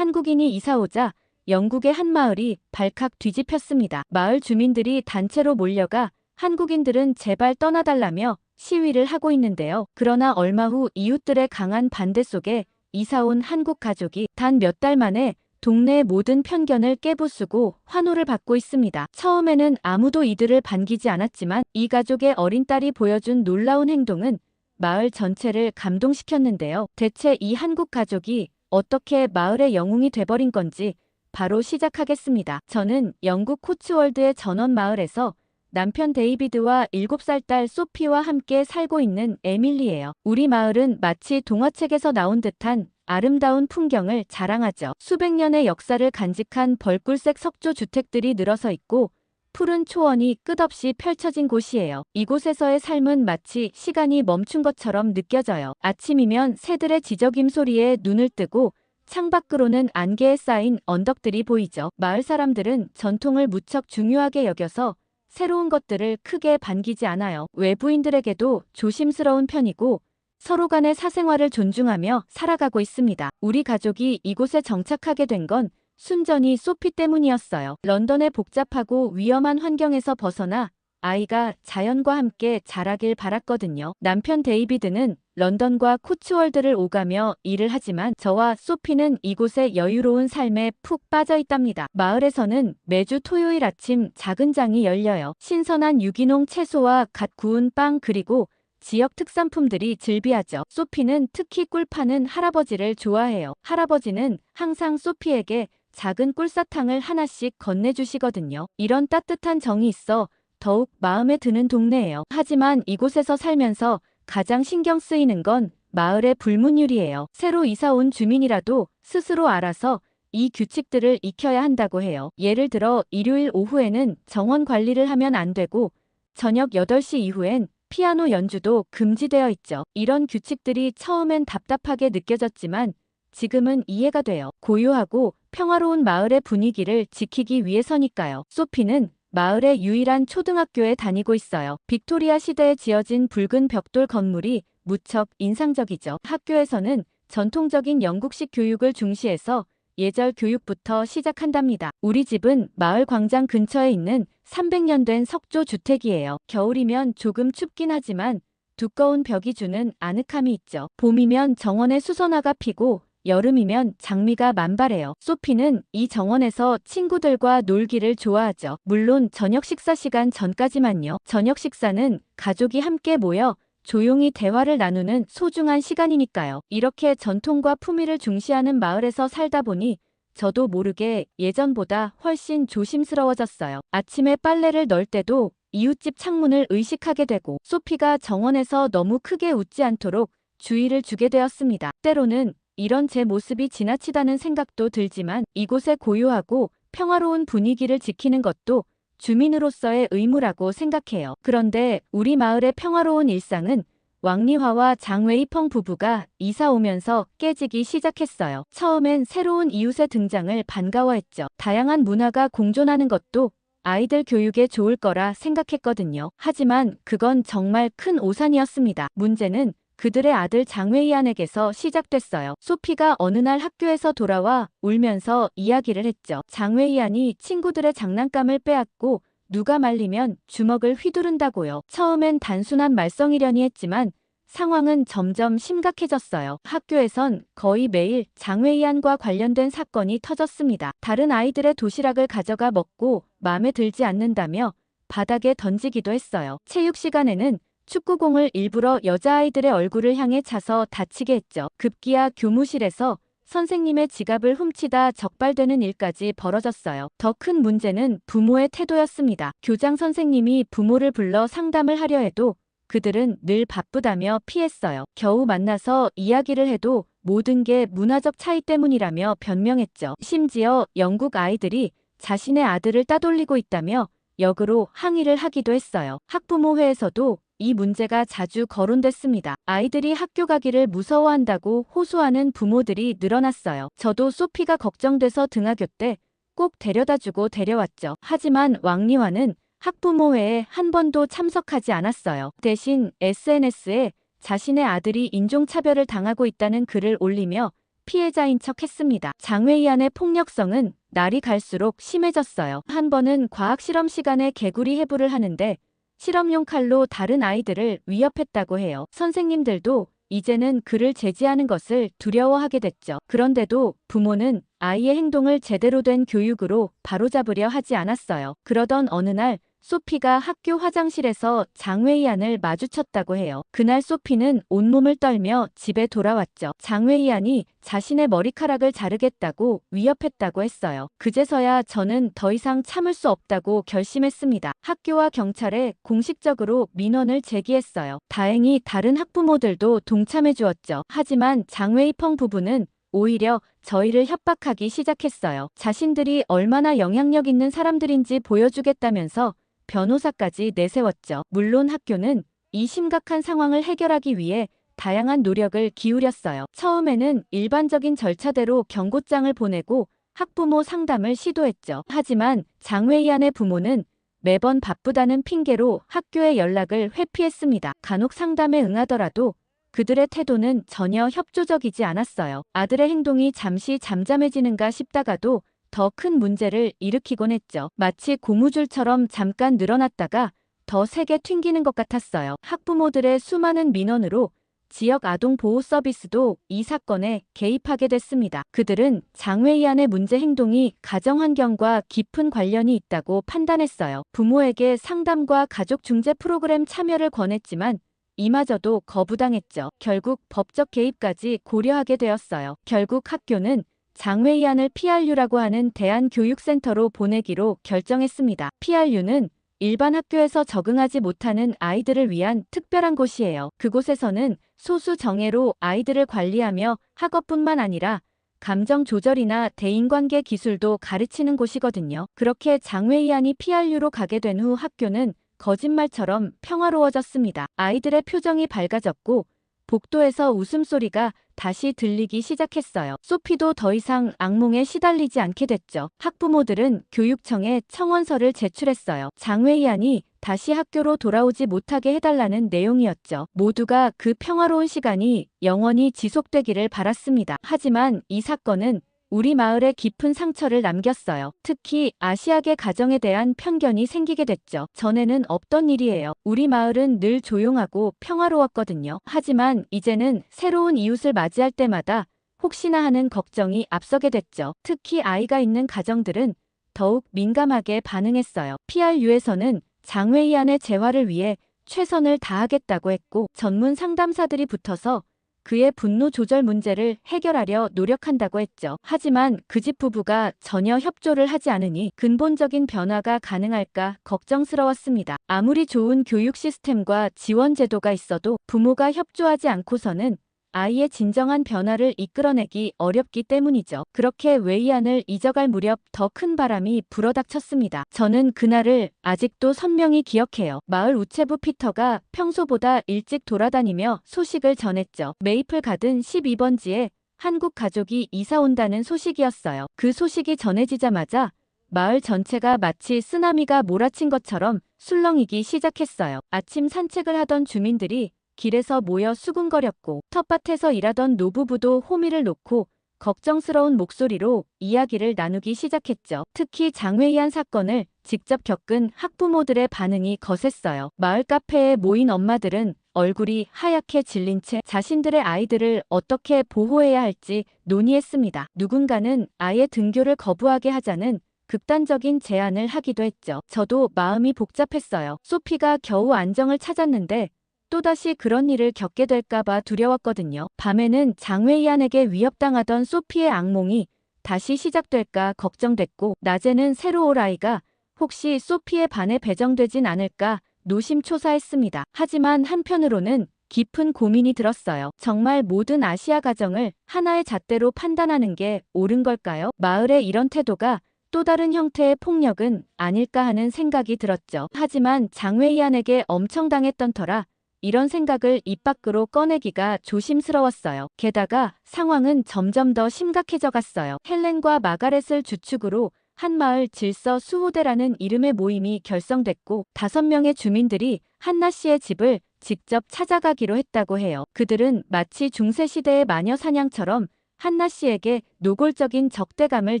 한국인이 이사오자 영국의 한 마을이 발칵 뒤집혔습니다. 마을 주민들이 단체로 몰려가 한국인들은 제발 떠나달라며 시위를 하고 있는데요. 그러나 얼마 후 이웃들의 강한 반대 속에 이사온 한국 가족이 단 몇 달 만에 동네의 모든 편견을 깨부수고 환호를 받고 있습니다. 처음에는 아무도 이들을 반기지 않았지만 이 가족의 어린 딸이 보여준 놀라운 행동은 마을 전체를 감동시켰는데요. 대체 이 한국 가족이 어떻게 마을의 영웅이 돼버린 건지 바로 시작하겠습니다. 저는 영국 코츠월드의 전원 마을에서 남편 데이비드와 7살 딸 소피와 함께 살고 있는 에밀리예요. 우리 마을은 마치 동화책에서 나온 듯한 아름다운 풍경을 자랑하죠. 수백 년의 역사를 간직한 벌꿀색 석조 주택들이 늘어서 있고 푸른 초원이 끝없이 펼쳐진 곳이에요. 이곳에서의 삶은 마치 시간이 멈춘 것처럼 느껴져요. 아침이면 새들의 지저귐 소리에 눈을 뜨고 창밖으로는 안개에 쌓인 언덕들이 보이죠. 마을 사람들은 전통을 무척 중요하게 여겨서 새로운 것들을 크게 반기지 않아요. 외부인들에게도 조심스러운 편이고 서로 간의 사생활을 존중하며 살아가고 있습니다. 우리 가족이 이곳에 정착하게 된 건 순전히 소피 때문이었어요. 런던의 복잡하고 위험한 환경에서 벗어나 아이가 자연과 함께 자라길 바랐거든요. 남편 데이비드는 런던과 코츠월드를 오가며 일을 하지만 저와 소피는 이곳의 여유로운 삶에 푹 빠져 있답니다. 마을에서는 매주 토요일 아침 작은 장이 열려요. 신선한 유기농 채소와 갓 구운 빵 그리고 지역 특산품들이 즐비하죠. 소피는 특히 꿀 파는 할아버지를 좋아해요. 할아버지는 항상 소피에게 작은 꿀사탕을 하나씩 건네주시거든요. 이런 따뜻한 정이 있어 더욱 마음에 드는 동네예요. 하지만 이곳에서 살면서 가장 신경 쓰이는 건 마을의 불문율이에요. 새로 이사 온 주민이라도 스스로 알아서 이 규칙들을 익혀야 한다고 해요. 예를 들어 일요일 오후에는 정원 관리를 하면 안 되고 저녁 8시 이후엔 피아노 연주도 금지되어 있죠. 이런 규칙들이 처음엔 답답하게 느껴졌지만 지금은 이해가 돼요. 고요하고 평화로운 마을의 분위기를 지키기 위해서니까요. 소피는 마을의 유일한 초등학교에 다니고 있어요. 빅토리아 시대에 지어진 붉은 벽돌 건물이 무척 인상적이죠. 학교에서는 전통적인 영국식 교육을 중시해서 예절 교육부터 시작한답니다. 우리 집은 마을 광장 근처에 있는 300년 된 석조 주택이에요. 겨울이면 조금 춥긴 하지만 두꺼운 벽이 주는 아늑함이 있죠. 봄이면 정원에 수선화가 피고 여름이면 장미가 만발해요. 소피는 이 정원에서 친구들과 놀기를 좋아하죠. 물론 저녁 식사 시간 전까지만요. 저녁 식사는 가족이 함께 모여 조용히 대화를 나누는 소중한 시간이니까요. 이렇게 전통과 품위를 중시하는 마을에서 살다 보니 저도 모르게 예전보다 훨씬 조심스러워졌어요. 아침에 빨래를 널 때도 이웃집 창문을 의식하게 되고 소피가 정원에서 너무 크게 웃지 않도록 주의를 주게 되었습니다. 때로는 이런 제 모습이 지나치다는 생각도 들지만 이곳의 고요하고 평화로운 분위기를 지키는 것도 주민으로서의 의무라고 생각해요. 그런데 우리 마을의 평화로운 일상은 왕리화와 장웨이펑 부부가 이사 오면서 깨지기 시작했어요. 처음엔 새로운 이웃의 등장을 반가워했죠. 다양한 문화가 공존하는 것도 아이들 교육에 좋을 거라 생각했거든요. 하지만 그건 정말 큰 오산이었습니다. 문제는 그들의 아들 장웨이안에게서 시작됐어요. 소피가 어느 날 학교에서 돌아와 울면서 이야기를 했죠. 장웨이안이 친구들의 장난감을 빼앗고 누가 말리면 주먹을 휘두른다고요. 처음엔 단순한 말썽이려니 했지만 상황은 점점 심각해졌어요. 학교에선 거의 매일 장웨이안과 관련된 사건이 터졌습니다. 다른 아이들의 도시락을 가져가 먹고 마음에 들지 않는다며 바닥에 던지기도 했어요. 체육 시간에는 축구공을 일부러 여자아이들의 얼굴을 향해 차서 다치게 했죠. 급기야 교무실에서 선생님의 지갑을 훔치다 적발되는 일까지 벌어졌어요. 더 큰 문제는 부모의 태도였습니다. 교장 선생님이 부모를 불러 상담을 하려 해도 그들은 늘 바쁘다며 피했어요. 겨우 만나서 이야기를 해도 모든 게 문화적 차이 때문이라며 변명했죠. 심지어 영국 아이들이 자신의 아들을 따돌리고 있다며 역으로 항의를 하기도 했어요. 학부모회에서도 이 문제가 자주 거론됐습니다. 아이들이 학교 가기를 무서워한다고 호소하는 부모들이 늘어났어요. 저도 소피가 걱정돼서 등하교 때 꼭 데려다주고 데려왔죠. 하지만 왕리화는 학부모회에 한 번도 참석하지 않았어요. 대신 SNS에 자신의 아들이 인종차별을 당하고 있다는 글을 올리며 피해자인 척 했습니다. 장외이안의 폭력성은 날이 갈수록 심해졌어요. 한 번은 과학 실험 시간에 개구리 해부를 하는데 실험용 칼로 다른 아이들을 위협했다고 해요. 선생님들도 이제는 그를 제지하는 것을 두려워하게 됐죠. 그런데도 부모는 아이의 행동을 제대로 된 교육으로 바로잡으려 하지 않았어요. 그러던 어느 날 소피가 학교 화장실에서 장외이안을 마주쳤다고 해요. 그날 소피는 온몸을 떨며 집에 돌아왔죠. 장외이안이 자신의 머리카락을 자르겠다고 위협했다고 했어요. 그제서야 저는 더 이상 참을 수 없다고 결심했습니다. 학교와 경찰에 공식적으로 민원을 제기했어요. 다행히 다른 학부모들도 동참해 주었죠. 하지만 장외이펑 부부는 오히려 저희를 협박하기 시작했어요. 자신들이 얼마나 영향력 있는 사람들인지 보여주겠다면서 변호사까지 내세웠죠. 물론 학교는 이 심각한 상황을 해결하기 위해 다양한 노력을 기울였어요. 처음에는 일반적인 절차대로 경고장을 보내고 학부모 상담을 시도했죠. 하지만 장외이안의 부모는 매번 바쁘다는 핑계로 학교에 연락을 회피했습니다. 간혹 상담에 응하더라도 그들의 태도는 전혀 협조적이지 않았어요. 아들의 행동이 잠시 잠잠해지는가 싶다가도 더 큰 문제를 일으키곤 했죠. 마치 고무줄처럼 잠깐 늘어났다가 더 세게 튕기는 것 같았어요. 학부모들의 수많은 민원으로 지역 아동 보호 서비스도 이 사건에 개입하게 됐습니다. 그들은 장외이안의 문제 행동이 가정 환경과 깊은 관련이 있다고 판단했어요. 부모에게 상담과 가족 중재 프로그램 참여를 권했지만 이마저도 거부당했죠. 결국 법적 개입까지 고려하게 되었어요. 결국 학교는 장외이안을 PRU라고 하는 대한교육센터로 보내기로 결정했습니다. PRU는 일반 학교에서 적응하지 못하는 아이들을 위한 특별한 곳이에요. 그곳에서는 소수 정예로 아이들을 관리하며 학업뿐만 아니라 감정 조절이나 대인관계 기술도 가르치는 곳이거든요. 그렇게 장외이안이 PRU로 가게 된 후 학교는 거짓말처럼 평화로워졌습니다. 아이들의 표정이 밝아졌고 복도에서 웃음소리가 다시 들리기 시작했어요. 소피도 더 이상 악몽에 시달리지 않게 됐죠. 학부모들은 교육청에 청원서를 제출했어요. 장외이안이 다시 학교로 돌아오지 못하게 해달라는 내용이었죠. 모두가 그 평화로운 시간이 영원히 지속되기를 바랐습니다. 하지만 이 사건은 우리 마을에 깊은 상처를 남겼어요. 특히 아시아계 가정에 대한 편견이 생기게 됐죠. 전에는 없던 일이에요. 우리 마을은 늘 조용하고 평화로웠거든요. 하지만 이제는 새로운 이웃을 맞이할 때마다 혹시나 하는 걱정이 앞서게 됐죠. 특히 아이가 있는 가정들은 더욱 민감하게 반응했어요. PRU에서는 장외이안의 재활을 위해 최선을 다하겠다고 했고 전문 상담사들이 붙어서 그의 분노 조절 문제를 해결하려 노력한다고 했죠. 하지만 그 집 부부가 전혀 협조를 하지 않으니 근본적인 변화가 가능할까 걱정스러웠습니다. 아무리 좋은 교육 시스템과 지원 제도가 있어도 부모가 협조하지 않고서는 아이의 진정한 변화를 이끌어내기 어렵기 때문이죠. 그렇게 웨이안을 잊어갈 무렵 더 큰 바람이 불어닥쳤습니다. 저는 그날을 아직도 선명히 기억해요. 마을 우체부 피터가 평소보다 일찍 돌아다니며 소식을 전했죠. 메이플 가든 12번지에 한국 가족이 이사 온다는 소식이었어요. 그 소식이 전해지자마자 마을 전체가 마치 쓰나미가 몰아친 것처럼 술렁이기 시작했어요. 아침 산책을 하던 주민들이 길에서 모여 수군거렸고 텃밭에서 일하던 노부부도 호미를 놓고 걱정스러운 목소리로 이야기를 나누기 시작했죠. 특히 장외이안 사건을 직접 겪은 학부모들의 반응이 거셌어요. 마을 카페에 모인 엄마들은 얼굴이 하얗게 질린 채 자신들의 아이들을 어떻게 보호해야 할지 논의했습니다. 누군가는 아예 등교를 거부하게 하자는 극단적인 제안을 하기도 했죠. 저도 마음이 복잡했어요. 소피가 겨우 안정을 찾았는데 또다시 그런 일을 겪게 될까봐 두려웠거든요. 밤에는 장외이안에게 위협당하던 소피의 악몽이 다시 시작될까 걱정됐고 낮에는 새로 올 아이가 혹시 소피의 반에 배정되진 않을까 노심초사했습니다. 하지만 한편으로는 깊은 고민이 들었어요. 정말 모든 아시아 가정을 하나의 잣대로 판단하는 게 옳은 걸까요? 마을의 이런 태도가 또 다른 형태의 폭력은 아닐까 하는 생각이 들었죠. 하지만 장외이안에게 엄청 당했던 터라 이런 생각을 입 밖으로 꺼내기가 조심스러웠어요. 게다가 상황은 점점 더 심각해져 갔어요. 헬렌과 마가렛을 주축으로 한마을 질서 수호대라는 이름의 모임이 결성됐고 5명의 주민들이 한나 씨의 집을 직접 찾아가기로 했다고 해요. 그들은 마치 중세시대의 마녀 사냥처럼 한나 씨에게 노골적인 적대감을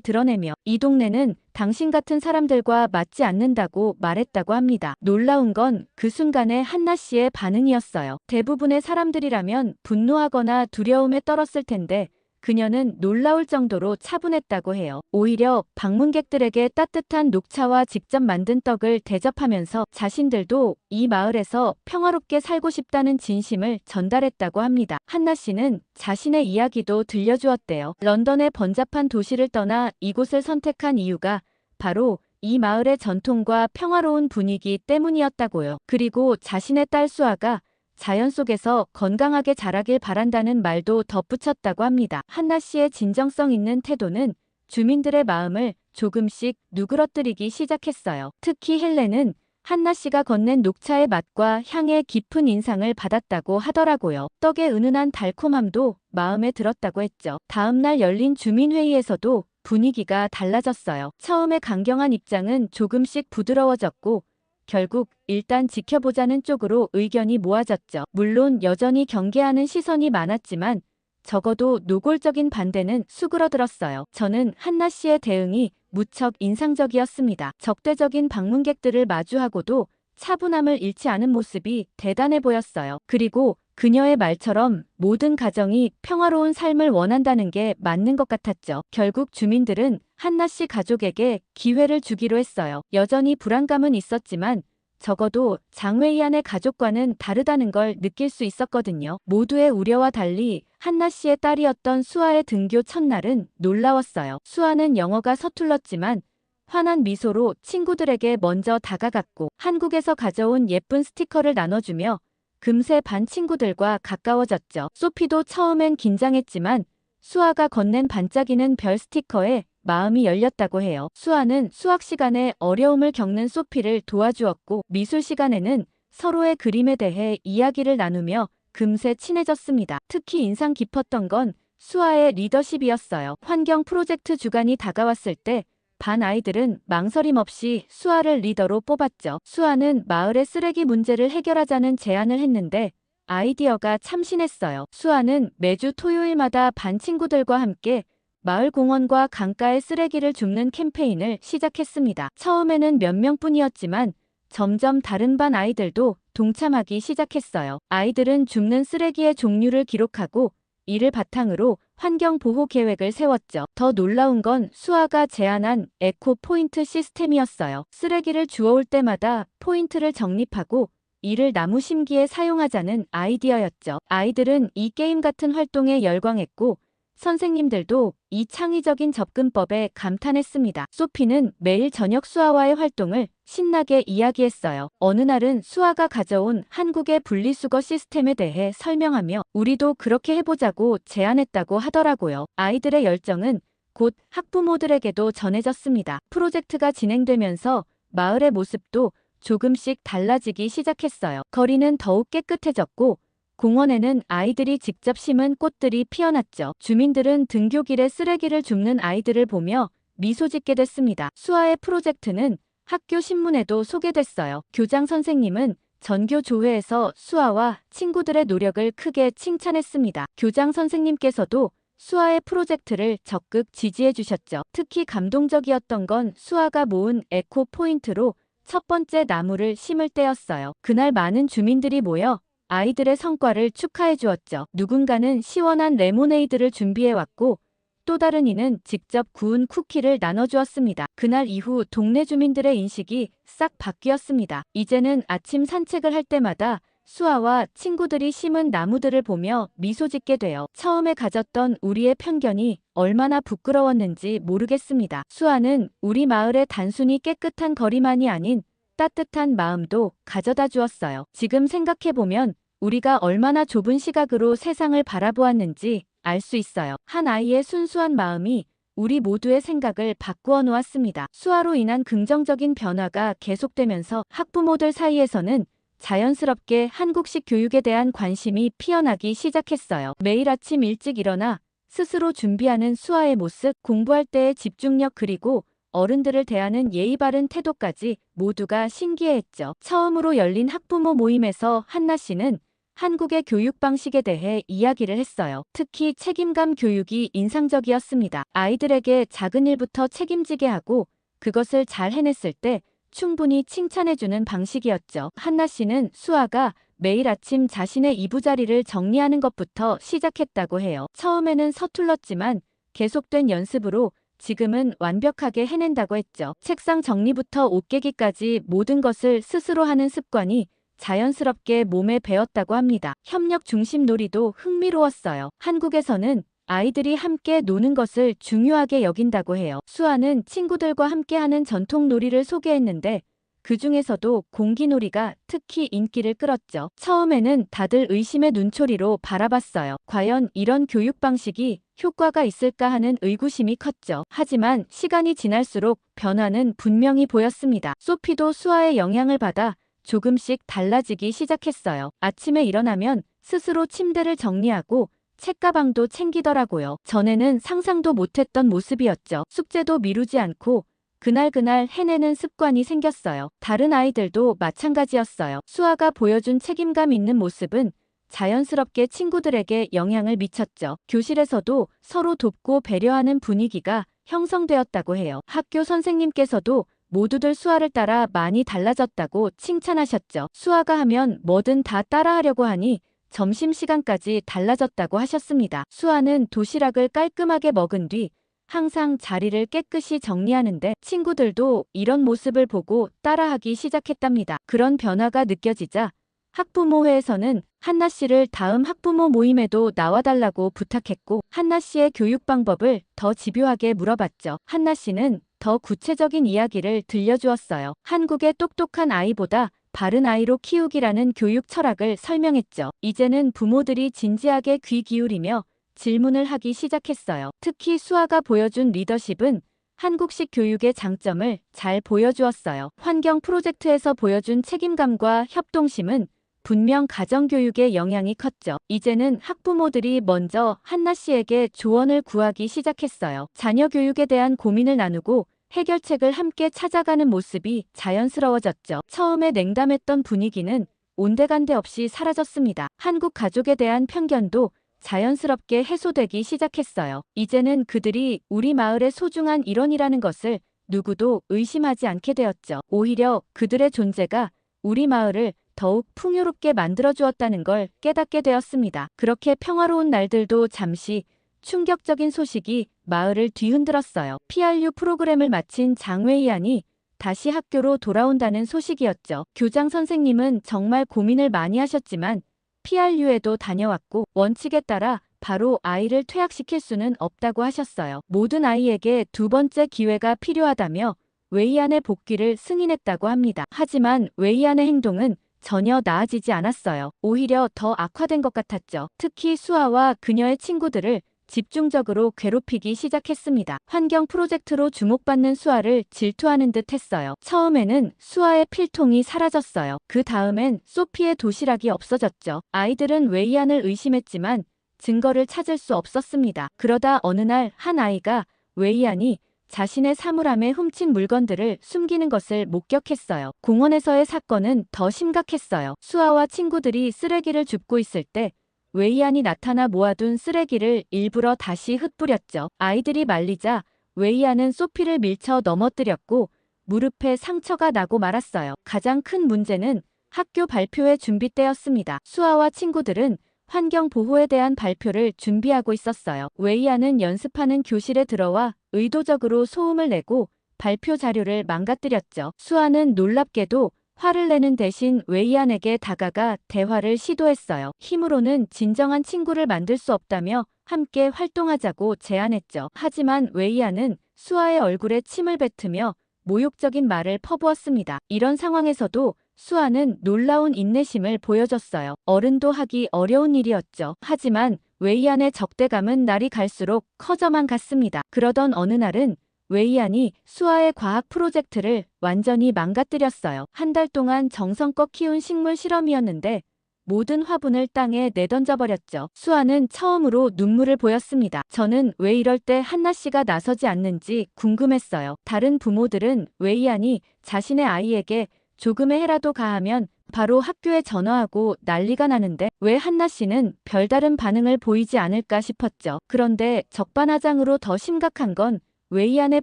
드러내며 이 동네는 당신 같은 사람들과 맞지 않는다고 말했다고 합니다. 놀라운 건 그 순간의 한나 씨의 반응이었어요. 대부분의 사람들이라면 분노하거나 두려움에 떨었을 텐데 그녀는 놀라울 정도로 차분했다고 해요. 오히려 방문객들에게 따뜻한 녹차와 직접 만든 떡을 대접하면서 자신들도 이 마을에서 평화롭게 살고 싶다는 진심을 전달했다고 합니다. 한나 씨는 자신의 이야기도 들려주었대요. 런던의 번잡한 도시를 떠나 이곳을 선택한 이유가 바로 이 마을의 전통과 평화로운 분위기 때문이었다고요. 그리고 자신의 딸 수아가 자연 속에서 건강하게 자라길 바란다는 말도 덧붙였다고 합니다. 한나 씨의 진정성 있는 태도는 주민들의 마음을 조금씩 누그러뜨리기 시작했어요. 특히 헬렌은 한나 씨가 건넨 녹차의 맛과 향에 깊은 인상을 받았다고 하더라고요. 떡의 은은한 달콤함도 마음에 들었다고 했죠. 다음 날 열린 주민회의에서도 분위기가 달라졌어요. 처음에 강경한 입장은 조금씩 부드러워졌고 결국 일단 지켜보자는 쪽으로 의견이 모아졌죠. 물론 여전히 경계하는 시선이 많았지만 적어도 노골적인 반대는 수그러들었어요. 저는 한나 씨의 대응이 무척 인상적이었습니다. 적대적인 방문객들을 마주하고도 차분함을 잃지 않은 모습이 대단해 보였어요. 그리고 그녀의 말처럼 모든 가정이 평화로운 삶을 원한다는 게 맞는 것 같았죠. 결국 주민들은 한나 씨 가족에게 기회를 주기로 했어요. 여전히 불안감은 있었지만 적어도 장웨이안의 가족과는 다르다는 걸 느낄 수 있었거든요. 모두의 우려와 달리 한나 씨의 딸이었던 수아의 등교 첫날은 놀라웠어요. 수아는 영어가 서툴렀지만 환한 미소로 친구들에게 먼저 다가갔고 한국에서 가져온 예쁜 스티커를 나눠주며 금세 반 친구들과 가까워졌죠. 소피도 처음엔 긴장했지만 수아가 건넨 반짝이는 별 스티커에 마음이 열렸다고 해요. 수아는 수학 시간에 어려움을 겪는 소피를 도와주었고 미술 시간에는 서로의 그림에 대해 이야기를 나누며 금세 친해졌습니다. 특히 인상 깊었던 건 수아의 리더십이었어요. 환경 프로젝트 주간이 다가왔을 때 반 아이들은 망설임 없이 수아를 리더로 뽑았죠. 수아는 마을의 쓰레기 문제를 해결하자는 제안을 했는데 아이디어가 참신했어요. 수아는 매주 토요일마다 반 친구들과 함께 마을 공원과 강가에 쓰레기를 줍는 캠페인을 시작했습니다. 처음에는 몇 명뿐이었지만 점점 다른 반 아이들도 동참하기 시작했어요. 아이들은 줍는 쓰레기의 종류를 기록하고 이를 바탕으로 환경보호 계획을 세웠죠. 더 놀라운 건 수아가 제안한 에코 포인트 시스템이었어요. 쓰레기를 주워올 때마다 포인트를 적립하고 이를 나무 심기에 사용하자는 아이디어였죠. 아이들은 이 게임 같은 활동에 열광했고 선생님들도 이 창의적인 접근법에 감탄했습니다. 소피는 매일 저녁 수아와의 활동을 신나게 이야기했어요. 어느 날은 수아가 가져온 한국의 분리수거 시스템에 대해 설명하며 우리도 그렇게 해보자고 제안했다고 하더라고요. 아이들의 열정은 곧 학부모들에게도 전해졌습니다. 프로젝트가 진행되면서 마을의 모습도 조금씩 달라지기 시작했어요. 거리는 더욱 깨끗해졌고 공원에는 아이들이 직접 심은 꽃들이 피어났죠. 주민들은 등교길에 쓰레기를 줍는 아이들을 보며 미소 짓게 됐습니다. 수아의 프로젝트는 학교 신문에도 소개됐어요. 교장 선생님은 전교 조회에서 수아와 친구들의 노력을 크게 칭찬했습니다. 교장 선생님께서도 수아의 프로젝트를 적극 지지해 주셨죠. 특히 감동적이었던 건 수아가 모은 에코 포인트로 첫 번째 나무를 심을 때였어요. 그날 많은 주민들이 모여 아이들의 성과를 축하해 주었죠. 누군가는 시원한 레모네이드를 준비해 왔고 또 다른 이는 직접 구운 쿠키를 나눠주었습니다. 그날 이후 동네 주민들의 인식이 싹 바뀌었습니다. 이제는 아침 산책을 할 때마다 수아와 친구들이 심은 나무들을 보며 미소 짓게 되어 처음에 가졌던 우리의 편견이 얼마나 부끄러웠는지 모르겠습니다. 수아는 우리 마을의 단순히 깨끗한 거리만이 아닌 따뜻한 마음도 가져다 주었어요. 지금 생각해보면 우리가 얼마나 좁은 시각으로 세상을 바라보았는지 알 수 있어요. 한 아이의 순수한 마음이 우리 모두의 생각을 바꾸어 놓았습니다. 수아로 인한 긍정적인 변화가 계속되면서 학부모들 사이에서는 자연스럽게 한국식 교육에 대한 관심이 피어나기 시작했어요. 매일 아침 일찍 일어나 스스로 준비하는 수아의 모습, 공부할 때의 집중력 그리고 어른들을 대하는 예의 바른 태도까지 모두가 신기해했죠. 처음으로 열린 학부모 모임에서 한나 씨는 한국의 교육 방식에 대해 이야기를 했어요. 특히 책임감 교육이 인상적이었습니다. 아이들에게 작은 일부터 책임지게 하고 그것을 잘 해냈을 때 충분히 칭찬해주는 방식이었죠. 한나 씨는 수아가 매일 아침 자신의 이부자리를 정리하는 것부터 시작했다고 해요. 처음에는 서툴렀지만 계속된 연습으로 지금은 완벽하게 해낸다고 했죠. 책상 정리부터 옷 깨기까지 모든 것을 스스로 하는 습관이 자연스럽게 몸에 배었다고 합니다. 협력 중심 놀이도 흥미로웠어요. 한국에서는 아이들이 함께 노는 것을 중요하게 여긴다고 해요. 수아는 친구들과 함께하는 전통 놀이를 소개했는데 그 중에서도 공기놀이가 특히 인기를 끌었죠. 처음에는 다들 의심의 눈초리로 바라봤어요. 과연 이런 교육 방식이 효과가 있을까 하는 의구심이 컸죠. 하지만 시간이 지날수록 변화는 분명히 보였습니다. 소피도 수아의 영향을 받아 조금씩 달라지기 시작했어요. 아침에 일어나면 스스로 침대를 정리하고 책가방도 챙기더라고요. 전에는 상상도 못했던 모습이었죠. 숙제도 미루지 않고 그날 해내는 습관이 생겼어요. 다른 아이들도 마찬가지였어요. 수아가 보여준 책임감 있는 모습은 자연스럽게 친구들에게 영향을 미쳤죠. 교실에서도 서로 돕고 배려하는 분위기가 형성되었다고 해요. 학교 선생님께서도 모두들 수아를 따라 많이 달라졌다고 칭찬하셨죠. 수아가 하면 뭐든 다 따라하려고 하니 점심시간까지 달라졌다고 하셨습니다. 수아는 도시락을 깔끔하게 먹은 뒤 항상 자리를 깨끗이 정리하는데 친구들도 이런 모습을 보고 따라하기 시작했답니다. 그런 변화가 느껴지자 학부모회에서는 한나 씨를 다음 학부모 모임에도 나와달라고 부탁했고 한나 씨의 교육 방법을 더 집요하게 물어봤죠. 한나 씨는 더 구체적인 이야기를 들려주었어요. 한국의 똑똑한 아이보다 바른 아이로 키우기라는 교육 철학을 설명했죠. 이제는 부모들이 진지하게 귀 기울이며 질문을 하기 시작했어요. 특히 수아가 보여준 리더십은 한국식 교육의 장점을 잘 보여주었어요. 환경 프로젝트에서 보여준 책임감과 협동심은 분명 가정교육의 영향이 컸죠. 이제는 학부모들이 먼저 한나 씨에게 조언을 구하기 시작했어요. 자녀 교육에 대한 고민을 나누고 해결책을 함께 찾아가는 모습이 자연스러워졌죠. 처음에 냉담했던 분위기는 온데간데 없이 사라졌습니다. 한국 가족에 대한 편견도 자연스럽게 해소되기 시작했어요. 이제는 그들이 우리 마을의 소중한 일원이라는 것을 누구도 의심하지 않게 되었죠. 오히려 그들의 존재가 우리 마을을 더욱 풍요롭게 만들어주었다는 걸 깨닫게 되었습니다. 그렇게 평화로운 날들도 잠시 충격적인 소식이 마을을 뒤흔들었어요. PRU 프로그램을 마친 장웨이안이 다시 학교로 돌아온다는 소식이었죠. 교장 선생님은 정말 고민을 많이 하셨지만 PRU에도 다녀왔고 원칙에 따라 바로 아이를 퇴학시킬 수는 없다고 하셨어요. 모든 아이에게 두 번째 기회가 필요하다며 웨이안의 복귀를 승인했다고 합니다. 하지만 웨이안의 행동은 전혀 나아지지 않았어요. 오히려 더 악화된 것 같았죠. 특히 수아와 그녀의 친구들을 집중적으로 괴롭히기 시작했습니다. 환경 프로젝트로 주목받는 수아를 질투하는 듯 했어요. 처음에는 수아의 필통이 사라졌어요. 그 다음엔 소피의 도시락이 없어졌죠. 아이들은 웨이안을 의심했지만 증거를 찾을 수 없었습니다. 그러다 어느 날 한 아이가 웨이안이 자신의 사물함에 훔친 물건들을 숨기는 것을 목격했어요. 공원에서의 사건은 더 심각했어요. 수아와 친구들이 쓰레기를 줍고 있을 때 웨이안이 나타나 모아둔 쓰레기를 일부러 다시 흩뿌렸죠. 아이들이 말리자 웨이안은 소피를 밀쳐 넘어뜨렸고 무릎에 상처가 나고 말았어요. 가장 큰 문제는 학교 발표회 준비 때였습니다. 수아와 친구들은 환경 보호에 대한 발표를 준비하고 있었어요. 웨이안은 연습하는 교실에 들어와 의도적으로 소음을 내고 발표 자료를 망가뜨렸죠. 수아는 놀랍게도 화를 내는 대신 웨이안에게 다가가 대화를 시도했어요. 힘으로는 진정한 친구를 만들 수 없다며 함께 활동하자고 제안했죠. 하지만 웨이안은 수아의 얼굴에 침을 뱉으며 모욕적인 말을 퍼부었습니다. 이런 상황에서도 수아는 놀라운 인내심을 보여줬어요. 어른도 하기 어려운 일이었죠. 하지만 웨이안의 적대감은 날이 갈수록 커져만 갔습니다. 그러던 어느 날은 웨이안이 수아의 과학 프로젝트를 완전히 망가뜨렸어요. 한 달 동안 정성껏 키운 식물 실험이었는데 모든 화분을 땅에 내던져버렸죠. 수아는 처음으로 눈물을 보였습니다. 저는 왜 이럴 때 한나 씨가 나서지 않는지 궁금했어요. 다른 부모들은 웨이안이 자신의 아이에게 조금의 해라도 가하면 바로 학교에 전화하고 난리가 나는데 왜 한나 씨는 별다른 반응을 보이지 않을까 싶었죠. 그런데 적반하장으로 더 심각한 건 웨이안의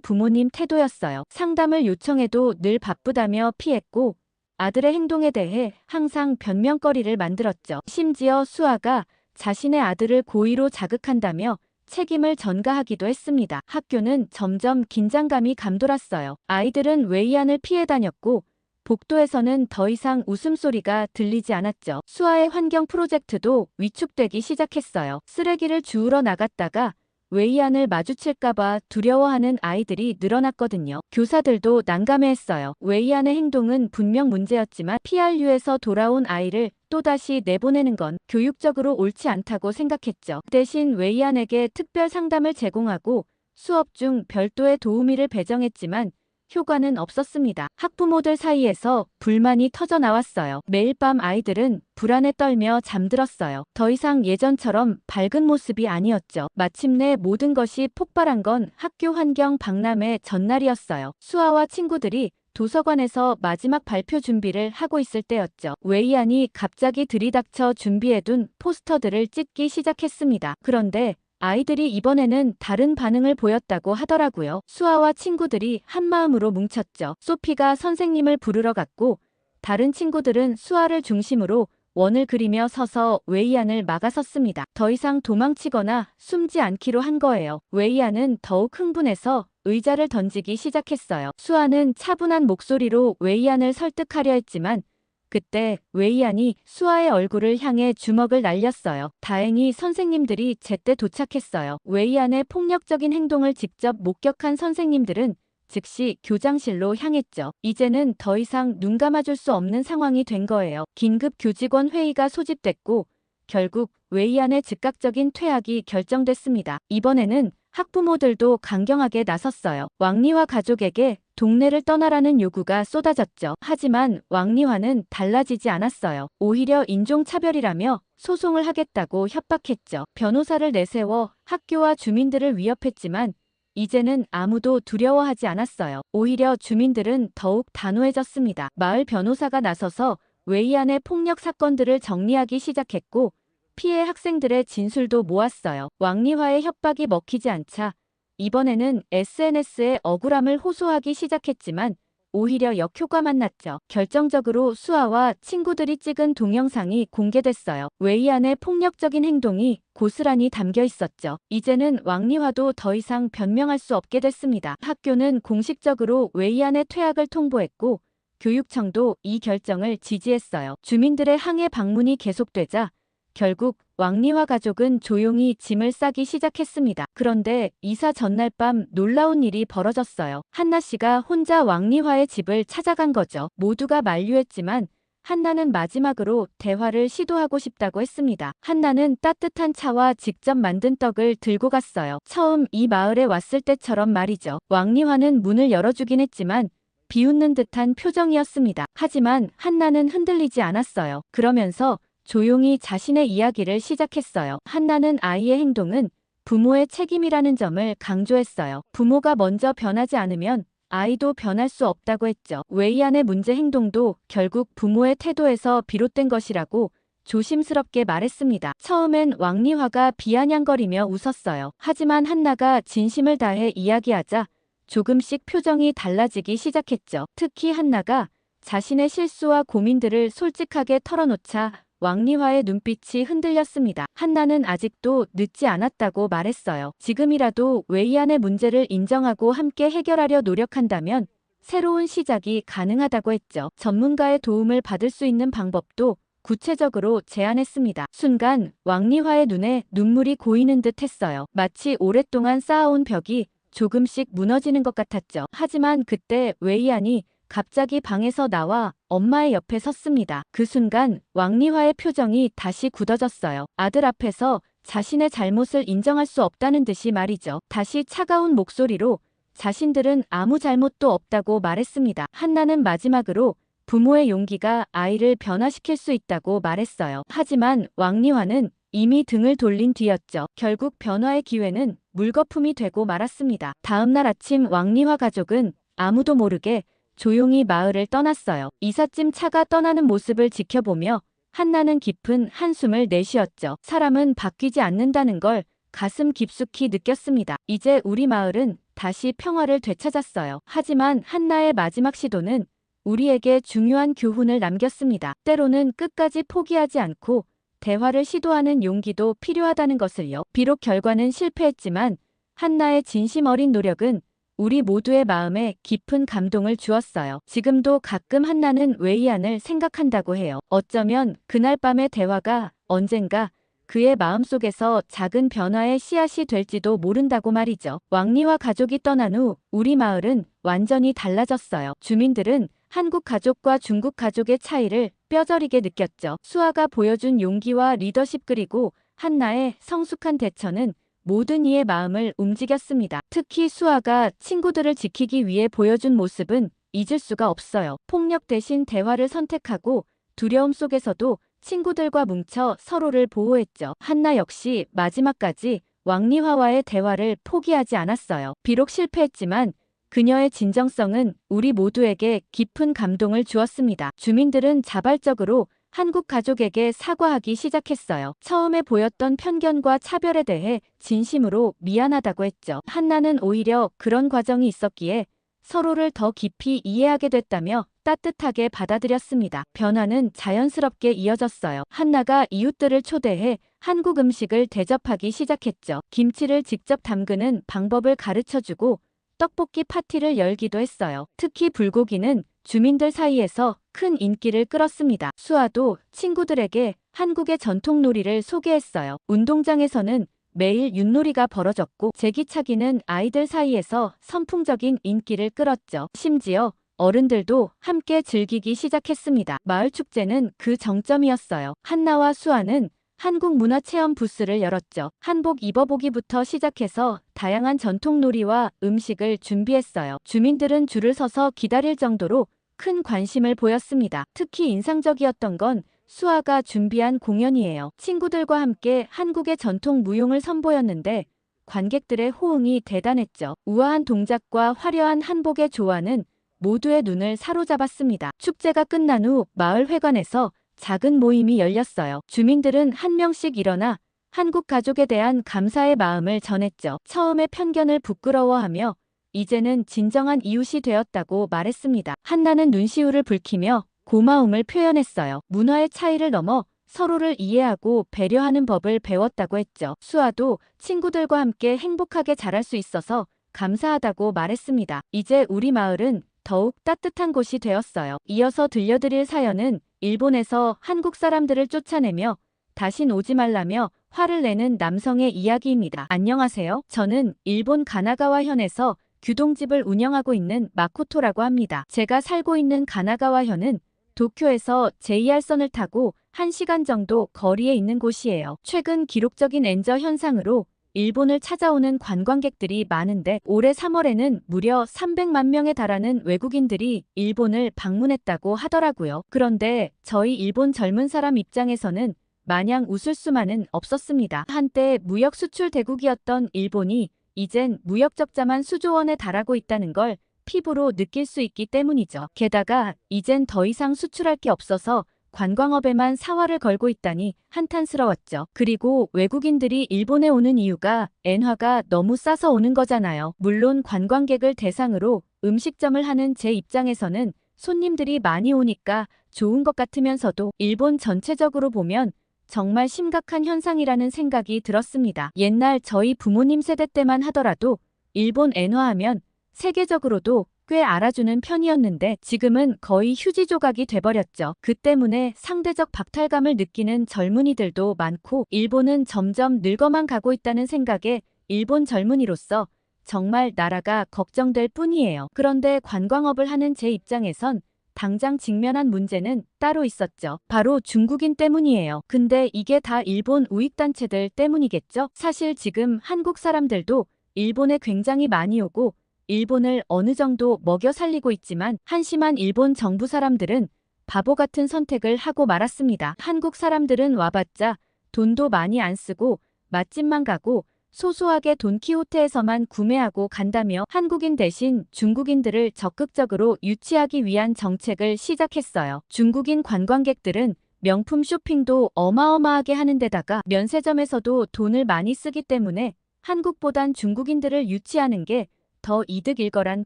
부모님 태도였어요. 상담을 요청해도 늘 바쁘다며 피했고 아들의 행동에 대해 항상 변명거리를 만들었죠. 심지어 수아가 자신의 아들을 고의로 자극한다며 책임을 전가하기도 했습니다. 학교는 점점 긴장감이 감돌았어요. 아이들은 웨이안을 피해 다녔고 복도에서는 더 이상 웃음소리가 들리지 않았죠. 수아의 환경 프로젝트도 위축되기 시작했어요. 쓰레기를 주우러 나갔다가 웨이안을 마주칠까봐 두려워하는 아이들이 늘어났거든요. 교사들도 난감해했어요. 웨이안의 행동은 분명 문제였지만 PRU에서 돌아온 아이를 또다시 내보내는 건 교육적으로 옳지 않다고 생각했죠. 대신 웨이안에게 특별 상담을 제공하고 수업 중 별도의 도우미를 배정했지만 효과는 없었습니다. 학부모들 사이에서 불만이 터져 나왔어요. 매일 밤 아이들은 불안에 떨며 잠들었어요. 더 이상 예전처럼 밝은 모습이 아니었죠. 마침내 모든 것이 폭발한 건 학교 환경 박람회 전날이었어요. 수아와 친구들이 도서관에서 마지막 발표 준비를 하고 있을 때였죠. 웨이안이 갑자기 들이닥쳐 준비해둔 포스터들을 찢기 시작했습니다. 그런데 아이들이 이번에는 다른 반응을 보였다고 하더라고요. 수아와 친구들이 한마음으로 뭉쳤죠. 소피가 선생님을 부르러 갔고 다른 친구들은 수아를 중심으로 원을 그리며 서서 웨이안을 막아섰습니다. 더 이상 도망치거나 숨지 않기로 한 거예요. 웨이안은 더욱 흥분해서 의자를 던지기 시작했어요. 수아는 차분한 목소리로 웨이안을 설득하려 했지만 그때 웨이안이 수아의 얼굴을 향해 주먹을 날렸어요. 다행히 선생님들이 제때 도착했어요. 웨이안의 폭력적인 행동을 직접 목격한 선생님들은 즉시 교장실로 향했죠. 이제는 더 이상 눈 감아줄 수 없는 상황이 된 거예요. 긴급 교직원 회의가 소집됐고 결국 웨이안의 즉각적인 퇴학이 결정됐습니다. 이번에는 학부모들도 강경하게 나섰어요. 왕리화 가족에게 동네를 떠나라는 요구가 쏟아졌죠. 하지만 왕리화는 달라지지 않았어요. 오히려 인종차별이라며 소송을 하겠다고 협박했죠. 변호사를 내세워 학교와 주민들을 위협했지만 이제는 아무도 두려워하지 않았어요. 오히려 주민들은 더욱 단호해졌습니다. 마을 변호사가 나서서 웨이안의 폭력 사건들을 정리하기 시작했고 피해 학생들의 진술도 모았어요. 왕리화의 협박이 먹히지 않자 이번에는 SNS에 억울함을 호소하기 시작했지만 오히려 역효과만 났죠. 결정적으로 수아와 친구들이 찍은 동영상이 공개됐어요. 웨이안의 폭력적인 행동이 고스란히 담겨 있었죠. 이제는 왕리화도 더 이상 변명할 수 없게 됐습니다. 학교는 공식적으로 웨이안의 퇴학을 통보했고 교육청도 이 결정을 지지했어요. 주민들의 항해 방문이 계속되자 결국 왕리화 가족은 조용히 짐을 싸기 시작했습니다. 그런데 이사 전날 밤 놀라운 일이 벌어졌어요. 한나 씨가 혼자 왕리화의 집을 찾아간 거죠. 모두가 만류했지만 한나는 마지막으로 대화를 시도하고 싶다고 했습니다. 한나는 따뜻한 차와 직접 만든 떡을 들고 갔어요. 처음 이 마을에 왔을 때처럼 말이죠. 왕리화는 문을 열어주긴 했지만 비웃는 듯한 표정이었습니다. 하지만 한나는 흔들리지 않았어요. 그러면서 조용히 자신의 이야기를 시작했어요. 한나는 아이의 행동은 부모의 책임이라는 점을 강조했어요. 부모가 먼저 변하지 않으면 아이도 변할 수 없다고 했죠. 웨이안의 문제 행동도 결국 부모의 태도에서 비롯된 것이라고 조심스럽게 말했습니다. 처음엔 왕리화가 비아냥거리며 웃었어요. 하지만 한나가 진심을 다해 이야기하자 조금씩 표정이 달라지기 시작했죠. 특히 한나가 자신의 실수와 고민들을 솔직하게 털어놓자 왕리화의 눈빛이 흔들렸습니다. 한나는 아직도 늦지 않았다고 말했어요. 지금이라도 웨이안의 문제를 인정하고 함께 해결하려 노력한다면 새로운 시작이 가능하다고 했죠. 전문가의 도움을 받을 수 있는 방법도 구체적으로 제안했습니다. 순간 왕리화의 눈에 눈물이 고이는 듯 했어요. 마치 오랫동안 쌓아온 벽이 조금씩 무너지는 것 같았죠. 하지만 그때 웨이안이 갑자기 방에서 나와 엄마의 옆에 섰습니다. 그 순간 왕리화의 표정이 다시 굳어졌어요. 아들 앞에서 자신의 잘못을 인정할 수 없다는 듯이 말이죠. 다시 차가운 목소리로 자신들은 아무 잘못도 없다고 말했습니다. 한나는 마지막으로 부모의 용기가 아이를 변화시킬 수 있다고 말했어요. 하지만 왕리화는 이미 등을 돌린 뒤였죠. 결국 변화의 기회는 물거품이 되고 말았습니다. 다음 날 아침 왕리화 가족은 아무도 모르게 조용히 마을을 떠났어요. 이삿짐 차가 떠나는 모습을 지켜보며 한나는 깊은 한숨을 내쉬었죠. 사람은 바뀌지 않는다는 걸 가슴 깊숙이 느꼈습니다. 이제 우리 마을은 다시 평화를 되찾았어요. 하지만 한나의 마지막 시도는 우리에게 중요한 교훈을 남겼습니다. 때로는 끝까지 포기하지 않고 대화를 시도하는 용기도 필요하다는 것을요. 비록 결과는 실패했지만 한나의 진심 어린 노력은 우리 모두의 마음에 깊은 감동을 주었어요. 지금도 가끔 한나는 웨이안을 생각한다고 해요. 어쩌면 그날 밤의 대화가 언젠가 그의 마음속에서 작은 변화의 씨앗이 될지도 모른다고 말이죠. 왕리와 가족이 떠난 후 우리 마을은 완전히 달라졌어요. 주민들은 한국 가족과 중국 가족의 차이를 뼈저리게 느꼈죠. 수아가 보여준 용기와 리더십 그리고 한나의 성숙한 대처는 모든 이의 마음을 움직였습니다. 특히 수아가 친구들을 지키기 위해 보여준 모습은 잊을 수가 없어요. 폭력 대신 대화를 선택하고 두려움 속에서도 친구들과 뭉쳐 서로를 보호했죠. 한나 역시 마지막까지 왕리화와의 대화를 포기하지 않았어요. 비록 실패했지만 그녀의 진정성은 우리 모두에게 깊은 감동을 주었습니다. 주민들은 자발적으로 한국 가족에게 사과하기 시작했어요. 처음에 보였던 편견과 차별에 대해 진심으로 미안하다고 했죠. 한나는 오히려 그런 과정이 있었기에 서로를 더 깊이 이해하게 됐다며 따뜻하게 받아들였습니다. 변화는 자연스럽게 이어졌어요. 한나가 이웃들을 초대해 한국 음식을 대접하기 시작했죠. 김치를 직접 담그는 방법을 가르쳐주고 떡볶이 파티를 열기도 했어요. 특히 불고기는 주민들 사이에서 큰 인기를 끌었습니다. 수아도 친구들에게 한국의 전통 놀이를 소개했어요. 운동장에서는 매일 윷놀이가 벌어졌고 제기차기는 아이들 사이에서 선풍적인 인기를 끌었죠. 심지어 어른들도 함께 즐기기 시작했습니다. 마을 축제는 그 정점이었어요. 한나와 수아는 한국 문화체험 부스를 열었죠. 한복 입어보기부터 시작해서 다양한 전통 놀이와 음식을 준비했어요. 주민들은 줄을 서서 기다릴 정도로 큰 관심을 보였습니다. 특히 인상적이었던 건 수아가 준비한 공연이에요. 친구들과 함께 한국의 전통 무용을 선보였는데 관객들의 호응이 대단했죠. 우아한 동작과 화려한 한복의 조화는 모두의 눈을 사로잡았습니다. 축제가 끝난 후 마을 회관에서 작은 모임이 열렸어요. 주민들은 한 명씩 일어나 한국 가족에 대한 감사의 마음을 전했죠. 처음에 편견을 부끄러워하며 이제는 진정한 이웃이 되었다고 말했습니다. 한나는 눈시울을 붉히며 고마움을 표현했어요. 문화의 차이를 넘어 서로를 이해하고 배려하는 법을 배웠다고 했죠. 수아도 친구들과 함께 행복하게 자랄 수 있어서 감사하다고 말했습니다. 이제 우리 마을은 더욱 따뜻한 곳이 되었어요. 이어서 들려드릴 사연은 일본에서 한국 사람들을 쫓아내며 다신 오지 말라며 화를 내는 남성의 이야기입니다. 안녕하세요. 저는 일본 가나가와 현에서 규동집을 운영하고 있는 마코토라고 합니다. 제가 살고 있는 가나가와 현은 도쿄에서 JR선을 타고 1시간 정도 거리에 있는 곳이에요. 최근 기록적인 엔저 현상으로 일본을 찾아오는 관광객들이 많은데 올해 3월에는 무려 300만 명에 달하는 외국인들이 일본을 방문했다고 하더라고요. 그런데 저희 일본 젊은 사람 입장에서는 마냥 웃을 수만은 없었습니다. 한때 무역 수출 대국이었던 일본이 이젠 무역 적자만 수조 원에 달하고 있다는 걸 피부로 느낄 수 있기 때문이죠. 게다가 이젠 더 이상 수출할 게 없어서 관광업에만 사활을 걸고 있다니 한탄스러웠죠. 그리고 외국인들이 일본에 오는 이유가 엔화가 너무 싸서 오는 거잖아요. 물론 관광객을 대상으로 음식점을 하는 제 입장에서는 손님들이 많이 오니까 좋은 것 같으면서도 일본 전체적으로 보면 정말 심각한 현상이라는 생각이 들었습니다. 옛날 저희 부모님 세대 때만 하더라도 일본 엔화하면 세계적으로도 꽤 알아주는 편이었는데 지금은 거의 휴지 조각이 돼버렸죠. 그 때문에 상대적 박탈감을 느끼는 젊은이들도 많고 일본은 점점 늙어만 가고 있다는 생각에 일본 젊은이로서 정말 나라가 걱정될 뿐이에요. 그런데 관광업을 하는 제 입장에선 당장 직면한 문제는 따로 있었죠. 바로 중국인 때문이에요. 근데 이게 다 일본 우익단체들 때문이겠죠? 사실 지금 한국 사람들도 일본에 굉장히 많이 오고 일본을 어느 정도 먹여 살리고 있지만 한심한 일본 정부 사람들은 바보 같은 선택을 하고 말았습니다. 한국 사람들은 와봤자 돈도 많이 안 쓰고 맛집만 가고 소소하게 돈키호테에서만 구매하고 간다며 한국인 대신 중국인들을 적극적으로 유치하기 위한 정책을 시작했어요. 중국인 관광객들은 명품 쇼핑도 어마어마하게 하는 데다가 면세점에서도 돈을 많이 쓰기 때문에 한국보단 중국인들을 유치하는 게 더 이득일 거란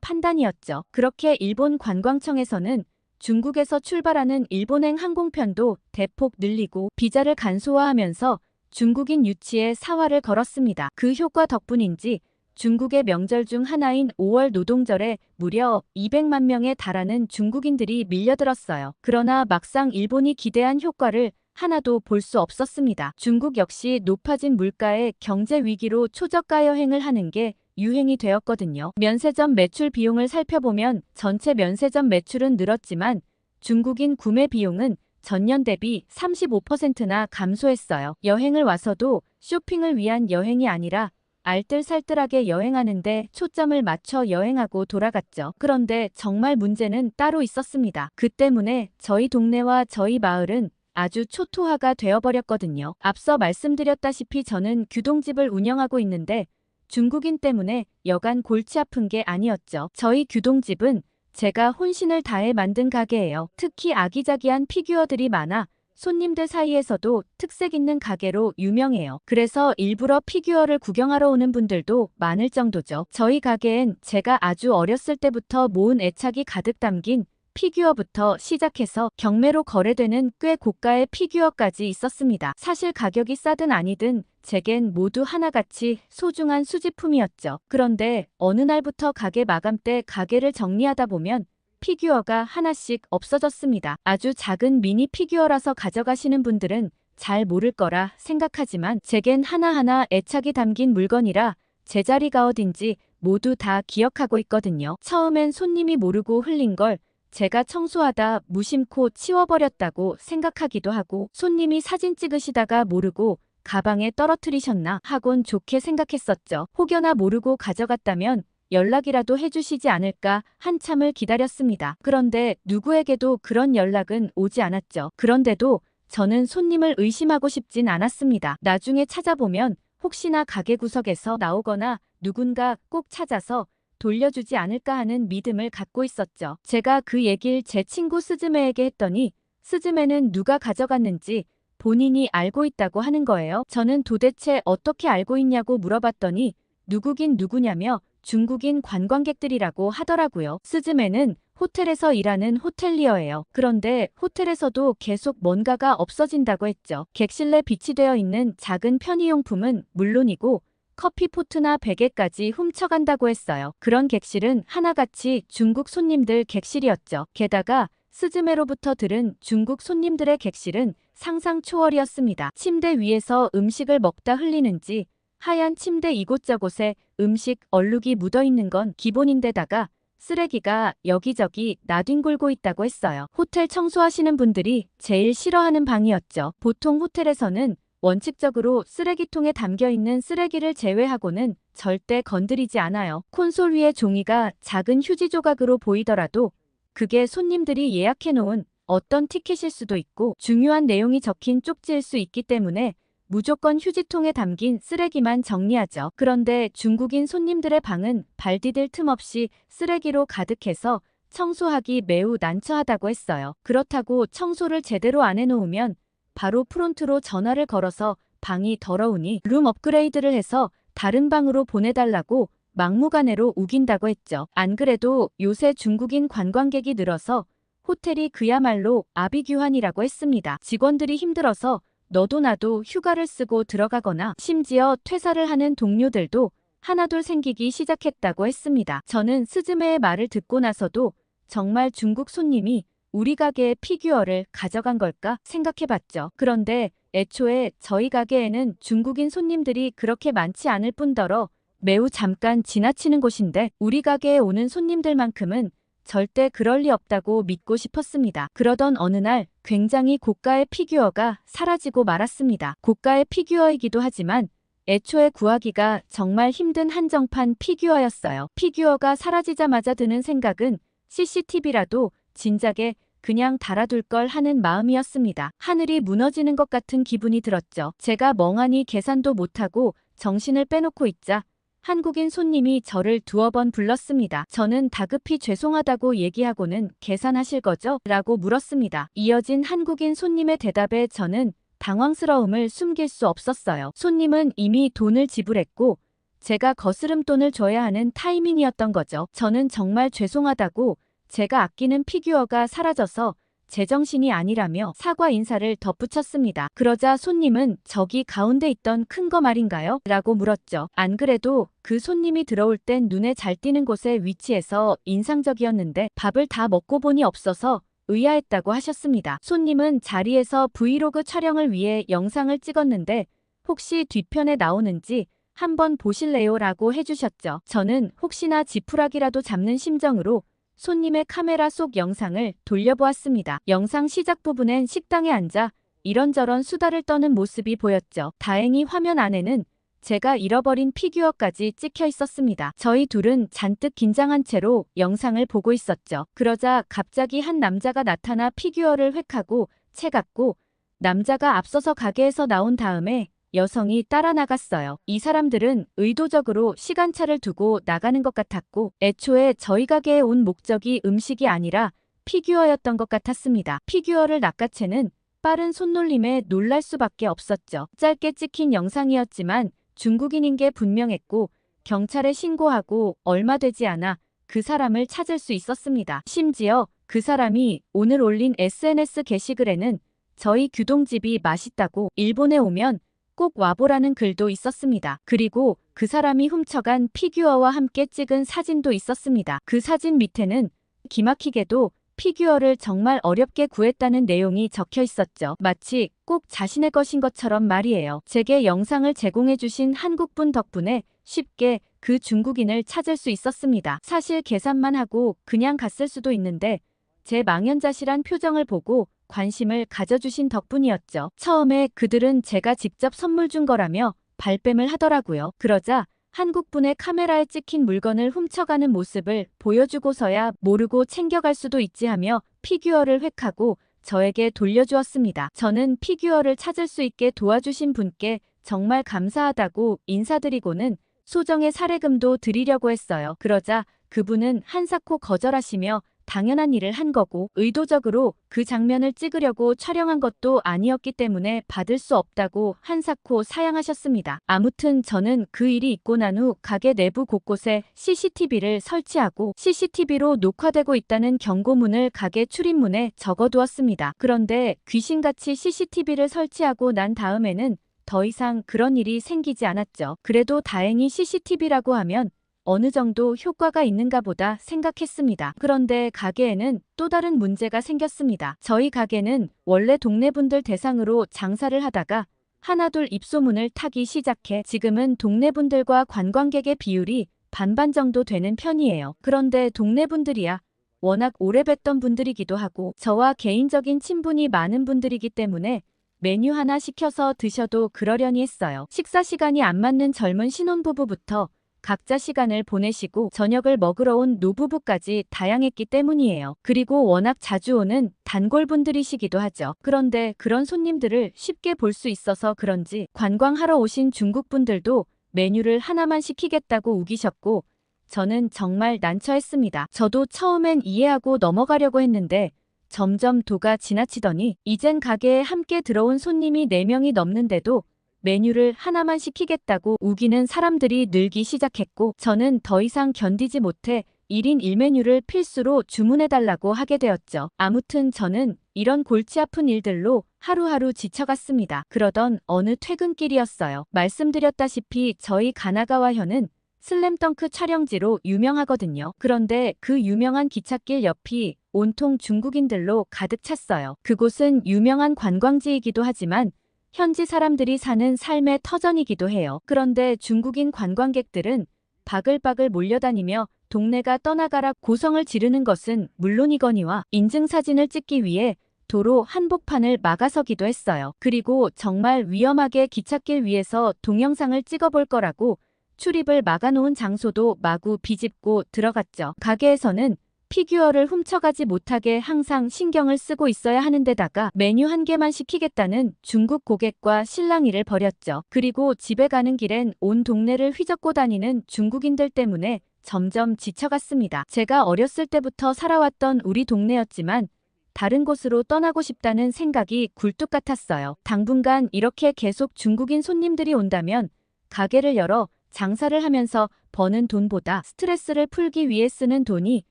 판단이었죠. 그렇게 일본 관광청에서는 중국에서 출발하는 일본행 항공편도 대폭 늘리고 비자를 간소화하면서 중국인 유치에 사활을 걸었습니다. 그 효과 덕분인지 중국의 명절 중 하나인 5월 노동절에 무려 200만 명에 달하는 중국인들이 밀려들었어요. 그러나 막상 일본이 기대한 효과를 하나도 볼 수 없었습니다. 중국 역시 높아진 물가에 경제 위기로 초저가 여행을 하는 게 유행이 되었거든요. 면세점 매출 비용을 살펴보면 전체 면세점 매출은 늘었지만 중국인 구매 비용은 전년 대비 35%나 감소했어요. 여행을 와서도 쇼핑을 위한 여행이 아니라 알뜰살뜰하게 여행하는데 초점을 맞춰 여행하고 돌아갔죠. 그런데 정말 문제는 따로 있었습니다. 그 때문에 저희 동네와 저희 마을은 아주 초토화가 되어버렸거든요. 앞서 말씀드렸다시피 저는 규동집을 운영하고 있는데 중국인 때문에 여간 골치 아픈 게 아니었죠. 저희 규동집은 제가 혼신을 다해 만든 가게예요. 특히 아기자기한 피규어들이 많아 손님들 사이에서도 특색 있는 가게로 유명해요. 그래서 일부러 피규어를 구경하러 오는 분들도 많을 정도죠. 저희 가게엔 제가 아주 어렸을 때부터 모은 애착이 가득 담긴 피규어부터 시작해서 경매로 거래되는 꽤 고가의 피규어까지 있었습니다. 사실 가격이 싸든 아니든 제겐 모두 하나같이 소중한 수집품이었죠. 그런데 어느 날부터 가게 마감 때 가게를 정리하다 보면 피규어가 하나씩 없어졌습니다. 아주 작은 미니 피규어라서 가져가시는 분들은 잘 모를 거라 생각하지만 제겐 하나하나 애착이 담긴 물건이라 제자리가 어딘지 모두 다 기억하고 있거든요. 처음엔 손님이 모르고 흘린 걸 제가 청소하다 무심코 치워버렸다고 생각하기도 하고 손님이 사진 찍으시다가 모르고 가방에 떨어뜨리셨나 하곤 좋게 생각했었죠. 혹여나 모르고 가져갔다면 연락이라도 해주시지 않을까 한참을 기다렸습니다. 그런데 누구에게도 그런 연락은 오지 않았죠. 그런데도 저는 손님을 의심하고 싶진 않았습니다. 나중에 찾아보면 혹시나 가게 구석에서 나오거나 누군가 꼭 찾아서 돌려주지 않을까 하는 믿음을 갖고 있었죠. 제가 그 얘기를 제 친구 스즈메에게 했더니 스즈메는 누가 가져갔는지 본인이 알고 있다고 하는 거예요. 저는 도대체 어떻게 알고 있냐고 물어봤더니 누구긴 누구냐며 중국인 관광객들이라고 하더라고요. 스즈메는 호텔에서 일하는 호텔리어예요. 그런데 호텔에서도 계속 뭔가가 없어진다고 했죠. 객실내 비치되어 있는 작은 편의용품은 물론이고 커피포트나 베개까지 훔쳐간다고 했어요. 그런 객실은 하나같이 중국 손님들 객실이었죠. 게다가 스즈메로부터 들은 중국 손님들의 객실은 상상 초월이었습니다. 침대 위에서 음식을 먹다 흘리는지 하얀 침대 이곳저곳에 음식 얼룩이 묻어있는 건 기본인데다가 쓰레기가 여기저기 나뒹굴고 있다고 했어요. 호텔 청소하시는 분들이 제일 싫어하는 방이었죠. 보통 호텔에서는 원칙적으로 쓰레기통에 담겨있는 쓰레기를 제외하고는 절대 건드리지 않아요. 콘솔 위에 종이가 작은 휴지 조각으로 보이더라도 그게 손님들이 예약해놓은 어떤 티켓일 수도 있고 중요한 내용이 적힌 쪽지일 수 있기 때문에 무조건 휴지통에 담긴 쓰레기만 정리하죠. 그런데 중국인 손님들의 방은 발 디딜 틈 없이 쓰레기로 가득해서 청소하기 매우 난처하다고 했어요. 그렇다고 청소를 제대로 안 해놓으면 바로 프론트로 전화를 걸어서 방이 더러우니 룸 업그레이드를 해서 다른 방으로 보내달라고 막무가내로 우긴다고 했죠. 안 그래도 요새 중국인 관광객이 늘어서 호텔이 그야말로 아비규환이라고 했습니다. 직원들이 힘들어서 너도 나도 휴가를 쓰고 들어가거나 심지어 퇴사를 하는 동료들도 하나둘 생기기 시작했다고 했습니다. 저는 스즈메의 말을 듣고 나서도 정말 중국 손님이 우리 가게의 피규어를 가져간 걸까 생각해봤죠. 그런데 애초에 저희 가게에는 중국인 손님들이 그렇게 많지 않을 뿐더러 매우 잠깐 지나치는 곳인데 우리 가게에 오는 손님들만큼은 절대 그럴 리 없다고 믿고 싶었습니다. 그러던 어느 날 굉장히 고가의 피규어가 사라지고 말았습니다. 고가의 피규어이기도 하지만 애초에 구하기가 정말 힘든 한정판 피규어였어요. 피규어가 사라지자마자 드는 생각은 CCTV라도 진작에 그냥 달아둘 걸 하는 마음이었습니다. 하늘이 무너지는 것 같은 기분이 들었죠. 제가 멍하니 계산도 못하고 정신을 빼놓고 있자 한국인 손님이 저를 두어 번 불렀습니다. 저는 다급히 죄송하다고 얘기하고는 계산하실 거죠? 라고 물었습니다. 이어진 한국인 손님의 대답에 저는 당황스러움을 숨길 수 없었어요. 손님은 이미 돈을 지불했고 제가 거스름돈을 줘야 하는 타이밍이었던 거죠. 저는 정말 죄송하다고 제가 아끼는 피규어가 사라져서 제정신이 아니라며 사과 인사를 덧붙였습니다. 그러자 손님은 저기 가운데 있던 큰 거 말인가요? 라고 물었죠. 안 그래도 그 손님이 들어올 땐 눈에 잘 띄는 곳에 위치해서 인상적이었는데 밥을 다 먹고 보니 없어서 의아했다고 하셨습니다. 손님은 자리에서 브이로그 촬영을 위해 영상을 찍었는데 혹시 뒤편에 나오는지 한번 보실래요? 라고 해주셨죠. 저는 혹시나 지푸라기라도 잡는 심정으로 손님의 카메라 속 영상을 돌려보았습니다. 영상 시작 부분엔 식당에 앉아 이런저런 수다를 떠는 모습이 보였죠. 다행히 화면 안에는 제가 잃어버린 피규어까지 찍혀 있었습니다. 저희 둘은 잔뜩 긴장한 채로 영상을 보고 있었죠. 그러자 갑자기 한 남자가 나타나 피규어를 획하고 채갔고 남자가 앞서서 가게에서 나온 다음에 여성이 따라 나갔어요. 이 사람들은 의도적으로 시간차를 두고 나가는 것 같았고 애초에 저희 가게에 온 목적이 음식이 아니라 피규어였던 것 같았습니다. 피규어를 낚아채는 빠른 손놀림에 놀랄 수밖에 없었죠. 짧게 찍힌 영상이었지만 중국인인 게 분명했고 경찰에 신고하고 얼마 되지 않아 그 사람을 찾을 수 있었습니다. 심지어 그 사람이 오늘 올린 SNS 게시글에는 저희 규동집이 맛있다고 일본에 오면 꼭 와보라는 글도 있었습니다. 그리고 그 사람이 훔쳐간 피규어와 함께 찍은 사진도 있었습니다. 그 사진 밑에는 기막히게도 피규어를 정말 어렵게 구했다는 내용이 적혀 있었죠. 마치 꼭 자신의 것인 것처럼 말이에요. 제게 영상을 제공해주신 한국분 덕분에 쉽게 그 중국인을 찾을 수 있었습니다. 사실 계산만 하고 그냥 갔을 수도 있는데 제 망연자실한 표정을 보고 관심을 가져주신 덕분이었죠. 처음에 그들은 제가 직접 선물 준 거라며 발뺌을 하더라고요. 그러자 한국분의 카메라에 찍힌 물건을 훔쳐가는 모습을 보여주고서야 모르고 챙겨갈 수도 있지 하며 피규어를 획하고 저에게 돌려주었습니다. 저는 피규어를 찾을 수 있게 도와주신 분께 정말 감사하다고 인사드리고는 소정의 사례금도 드리려고 했어요. 그러자 그분은 한사코 거절하시며 당연한 일을 한 거고 의도적으로 그 장면을 찍으려고 촬영한 것도 아니었기 때문에 받을 수 없다고 한사코 사양하셨습니다. 아무튼 저는 그 일이 있고 난 후 가게 내부 곳곳에 CCTV를 설치하고 CCTV로 녹화되고 있다는 경고문을 가게 출입문에 적어두었습니다. 그런데 귀신같이 CCTV를 설치하고 난 다음에는 더 이상 그런 일이 생기지 않았죠. 그래도 다행히 CCTV라고 하면 어느 정도 효과가 있는가 보다 생각했습니다. 그런데 가게에는 또 다른 문제가 생겼습니다. 저희 가게는 원래 동네 분들 대상으로 장사를 하다가 하나둘 입소문을 타기 시작해 지금은 동네 분들과 관광객의 비율이 반반 정도 되는 편이에요. 그런데 동네 분들이야 워낙 오래 뵀던 분들이기도 하고 저와 개인적인 친분이 많은 분들이기 때문에 메뉴 하나 시켜서 드셔도 그러려니 했어요. 식사 시간이 안 맞는 젊은 신혼부부부터 각자 시간을 보내시고 저녁을 먹으러 온 노부부까지 다양했기 때문이에요. 그리고 워낙 자주 오는 단골분들이시기도 하죠. 그런데 그런 손님들을 쉽게 볼 수 있어서 그런지 관광하러 오신 중국분들도 메뉴를 하나만 시키겠다고 우기셨고 저는 정말 난처했습니다. 저도 처음엔 이해하고 넘어가려고 했는데 점점 도가 지나치더니 이젠 가게에 함께 들어온 손님이 4명이 넘는데도 메뉴를 하나만 시키겠다고 우기는 사람들이 늘기 시작했고 저는 더 이상 견디지 못해 1인 1메뉴를 필수로 주문해달라고 하게 되었죠. 아무튼 저는 이런 골치 아픈 일들로 하루하루 지쳐갔습니다. 그러던 어느 퇴근길이었어요. 말씀드렸다시피 저희 가나가와현은 슬램덩크 촬영지로 유명하거든요. 그런데 그 유명한 기찻길 옆이 온통 중국인들로 가득 찼어요. 그곳은 유명한 관광지이기도 하지만 현지 사람들이 사는 삶의 터전이기도 해요. 그런데 중국인 관광객들은 바글바글 몰려다니며 동네가 떠나가라 고성을 지르는 것은 물론이거니와 인증사진을 찍기 위해 도로 한복판을 막아서기도 했어요. 그리고 정말 위험하게 기찻길 위에서 동영상을 찍어볼 거라고 출입을 막아놓은 장소도 마구 비집고 들어갔죠. 가게에서는 피규어를 훔쳐가지 못하게 항상 신경을 쓰고 있어야 하는 데다가 메뉴 한 개만 시키겠다는 중국 고객과 실랑이를 벌였죠. 그리고 집에 가는 길엔 온 동네를 휘젓고 다니는 중국인들 때문에 점점 지쳐갔습니다. 제가 어렸을 때부터 살아왔던 우리 동네였지만 다른 곳으로 떠나고 싶다는 생각이 굴뚝 같았어요. 당분간 이렇게 계속 중국인 손님들이 온다면 가게를 열어 장사를 하면서 버는 돈보다 스트레스를 풀기 위해 쓰는 돈이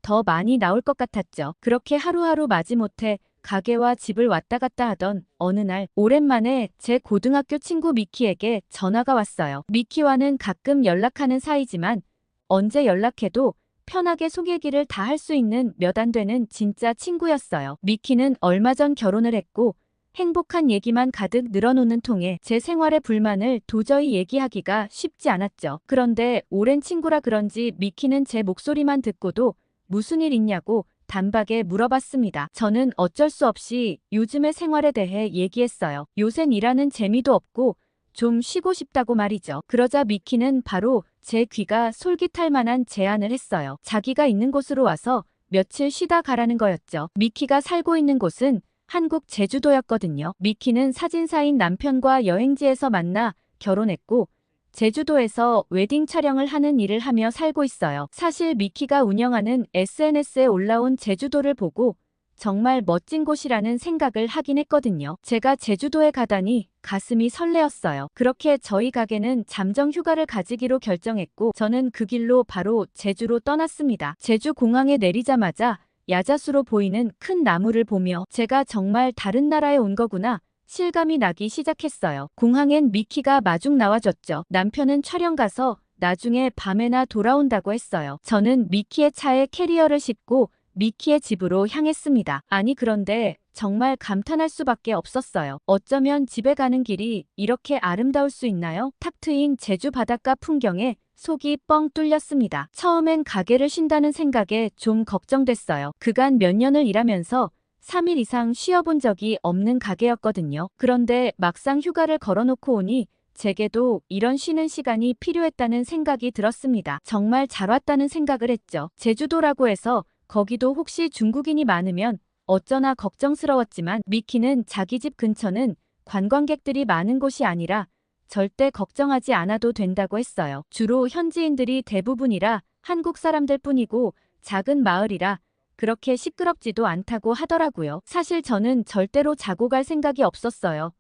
더 많이 나올 것 같았죠. 그렇게 하루하루 마지못해 가게와 집을 왔다 갔다 하던 어느 날 오랜만에 제 고등학교 친구 미키에게 전화가 왔어요. 미키와는 가끔 연락하는 사이지만 언제 연락해도 편하게 속 얘기를 다 할 수 있는 몇 안 되는 진짜 친구였어요. 미키는 얼마 전 결혼을 했고 행복한 얘기만 가득 늘어놓는 통에 제 생활의 불만을 도저히 얘기하기가 쉽지 않았죠. 그런데 오랜 친구라 그런지 미키는 제 목소리만 듣고도 무슨 일 있냐고 단박에 물어봤습니다. 저는 어쩔 수 없이 요즘의 생활에 대해 얘기했어요. 요샌 일하는 재미도 없고 좀 쉬고 싶다고 말이죠. 그러자 미키는 바로 제 귀가 솔깃할 만한 제안을 했어요. 자기가 있는 곳으로 와서 며칠 쉬다 가라는 거였죠. 미키가 살고 있는 곳은 한국 제주도였거든요. 미키는 사진사인 남편과 여행지에서 만나 결혼했고 제주도에서 웨딩 촬영을 하는 일을 하며 살고 있어요. 사실 미키가 운영하는 SNS에 올라온 제주도를 보고 정말 멋진 곳이라는 생각을 하긴 했거든요. 제가 제주도에 가다니 가슴이 설레었어요. 그렇게 저희 가게는 잠정 휴가를 가지기로 결정했고 저는 그 길로 바로 제주로 떠났습니다. 제주 공항에 내리자마자 야자수로 보이는 큰 나무를 보며 제가 정말 다른 나라에 온 거구나 실감이 나기 시작했어요. 공항엔 미키가 마중 나와줬죠. 남편은 촬영 가서 나중에 밤에나 돌아온다고 했어요. 저는 미키의 차에 캐리어를 싣고 미키의 집으로 향했습니다. 아니 그런데 정말 감탄할 수밖에 없었어요. 어쩌면 집에 가는 길이 이렇게 아름다울 수 있나요? 탁 트인 제주 바닷가 풍경에 속이 뻥 뚫렸습니다. 처음엔 가게를 쉰다는 생각에 좀 걱정됐어요. 그간 몇 년을 일하면서 3일 이상 쉬어본 적이 없는 가게였거든요. 그런데 막상 휴가를 걸어놓고 오니 제게도 이런 쉬는 시간이 필요했다는 생각이 들었습니다. 정말 잘 왔다는 생각을 했죠. 제주도라고 해서 거기도 혹시 중국인이 많으면 어쩌나 걱정스러웠지만 미키는 자기 집 근처는 관광객들이 많은 곳이 아니라 절대 걱정하지 않아도 된다고 했어요. 주로 현지인들이 대부분이라 한국 사람들 뿐이고 작은 마을이라 그렇게 시끄럽지도 않다고 하더라고요. 사실 저는 절대로 자고 갈 생각이 없었어요.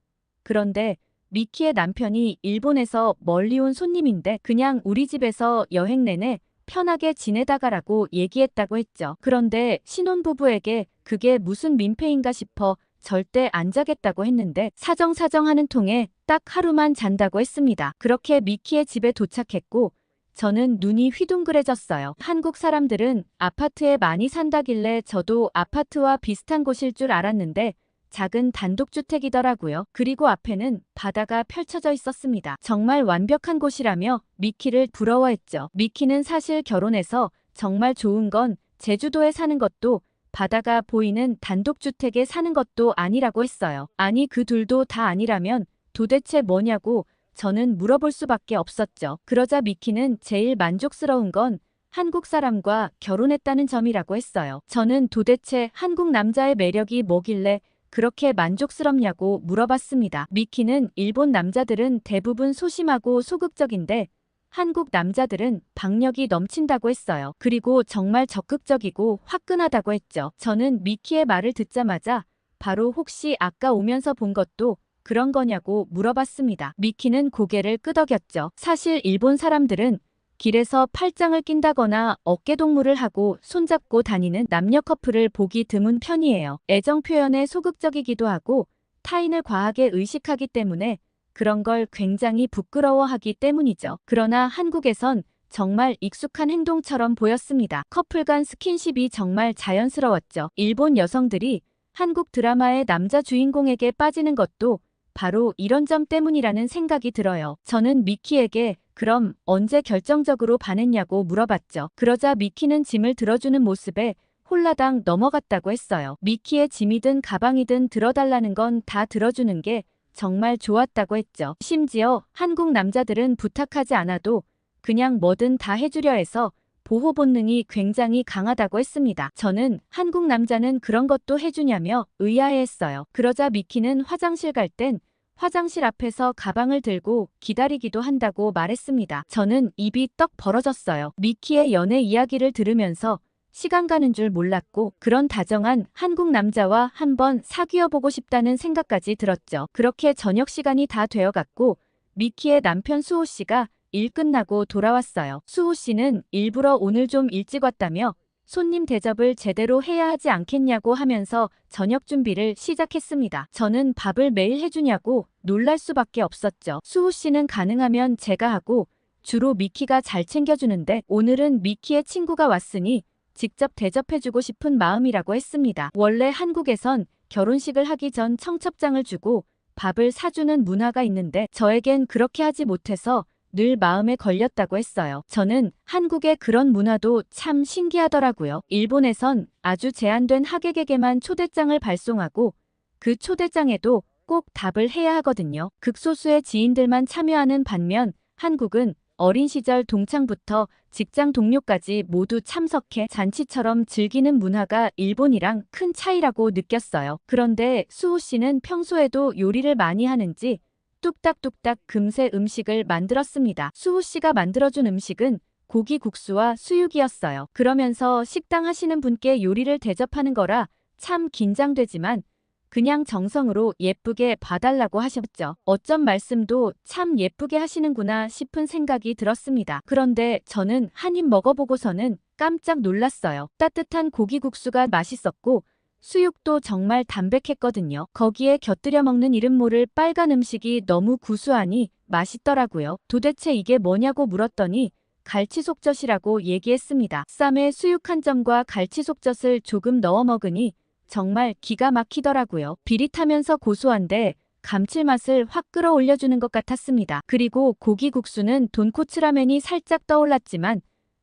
그런데 미키의 남편이 일본에서 멀리 온 손님인데 그냥 우리 집에서 여행 내내 편하게 지내다 가라고 얘기했다고 했죠. 그런데 신혼부부에게 그게 무슨 민폐인가 싶어 절대 안 자겠다고 했는데 사정사정하는 통에 딱 하루만 잔다고 했습니다. 그렇게 미키의 집에 도착했고 저는 눈이 휘둥그레졌어요. 한국 사람들은 아파트에 많이 산다길래 저도 아파트와 비슷한 곳일 줄 알았는데 작은 단독주택이더라고요. 그리고 앞에는 바다가 펼쳐져 있었습니다. 정말 완벽한 곳이라며 미키를 부러워했죠. 미키는 사실 결혼해서 정말 좋은 건 제주도에 사는 것도 바다가 보이는 단독주택에 사는 것도 아니라고 했어요. 아니 그 둘도 다 아니라면 도대체 뭐냐고 저는 물어볼 수밖에 없었죠. 그러자 미키는 제일 만족스러운 건 한국 사람과 결혼했다는 점이라고 했어요. 저는 도대체 한국 남자의 매력이 뭐길래 그렇게 만족스럽냐고 물어봤습니다. 미키는 일본 남자들은 대부분 소심하고 소극적인데 한국 남자들은 박력이 넘친다고 했어요. 그리고 정말 적극적이고 화끈하다고 했죠. 저는 미키의 말을 듣자마자 바로 혹시 아까 오면서 본 것도 그런 거냐고 물어봤습니다. 미키는 고개를 끄덕였죠. 사실 일본 사람들은 길에서 팔짱을 낀다거나 어깨동무를 하고 손잡고 다니는 남녀 커플을 보기 드문 편이에요. 애정 표현에 소극적이기도 하고 타인을 과하게 의식하기 때문에 그런 걸 굉장히 부끄러워하기 때문이죠. 그러나 한국에선 정말 익숙한 행동처럼 보였습니다. 커플 간 스킨십이 정말 자연스러웠죠. 일본 여성들이 한국 드라마의 남자 주인공에게 빠지는 것도 바로 이런 점 때문이라는 생각이 들어요. 저는 미키에게 그럼 언제 결정적으로 반했냐고 물어봤죠. 그러자 미키는 짐을 들어주는 모습에 홀라당 넘어갔다고 했어요. 미키의 짐이든 가방이든 들어달라는 건 다 들어주는 게 정말 좋았다고 했죠. 심지어 한국 남자들은 부탁하지 않아도 그냥 뭐든 다 해주려 해서 보호 본능이 굉장히 강하다고 했습니다. 저는 한국 남자는 그런 것도 해주냐며 의아해했어요. 그러자 미키는 화장실 갈 땐 화장실 앞에서 가방을 들고 기다리기도 한다고 말했습니다. 저는 입이 떡 벌어졌어요. 미키의 연애 이야기를 들으면서 시간 가는 줄 몰랐고 그런 다정한 한국 남자와 한번 사귀어보고 싶다는 생각까지 들었죠. 그렇게 저녁 시간이 다 되어갔고 미키의 남편 수호 씨가 일 끝나고 돌아왔어요. 수호 씨는 일부러 오늘 좀 일찍 왔다며 손님 대접을 제대로 해야 하지 않겠냐고 하면서 저녁 준비를 시작했습니다. 저는 밥을 매일 해주냐고 놀랄 수밖에 없었죠. 수호 씨는 가능하면 제가 하고 주로 미키가 잘 챙겨주는데 오늘은 미키의 친구가 왔으니 직접 대접해주고 싶은 마음이라고 했습니다. 원래 한국에선 결혼식을 하기 전 청첩장을 주고 밥을 사주는 문화가 있는데 저에겐 그렇게 하지 못해서 늘 마음에 걸렸다고 했어요. 저는 한국의 그런 문화도 참 신기하더라고요. 일본에선 아주 제한된 하객에게만 초대장을 발송하고 그 초대장에도 꼭 답을 해야 하거든요. 극소수의 지인들만 참여하는 반면 한국은 어린 시절 동창부터 직장 동료까지 모두 참석해 잔치처럼 즐기는 문화가 일본이랑 큰 차이라고 느꼈어요. 그런데 수호 씨는 평소에도 요리를 많이 하는지 뚝딱뚝딱 금세 음식을 만들었습니다. 수호 씨가 만들어준 음식은 고기 국수와 수육이었어요. 그러면서 식당 하시는 분께 요리를 대접하는 거라 참 긴장되지만 그냥 정성으로 예쁘게 봐달라고 하셨죠. 어쩜 말씀도 참 예쁘게 하시는구나 싶은 생각이 들었습니다. 그런데 저는 한 입 먹어보고서는 깜짝 놀랐어요. 따뜻한 고기국수가 맛있었고 수육도 정말 담백했거든요. 거기에 곁들여 먹는 이름 모를 빨간 음식이 너무 구수하니 맛있더라고요. 도대체 이게 뭐냐고 물었더니 갈치속젓이라고 얘기했습니다. 쌈에 수육 한 점과 갈치속젓을 조금 넣어 먹으니 정말 기가 막히더라고요. 비릿하면서 고소한데 감칠맛을 확 끌어올려주는 것 같았습니다. 그리고 고기국수는 돈코츠 라멘이 살짝 떠올랐지만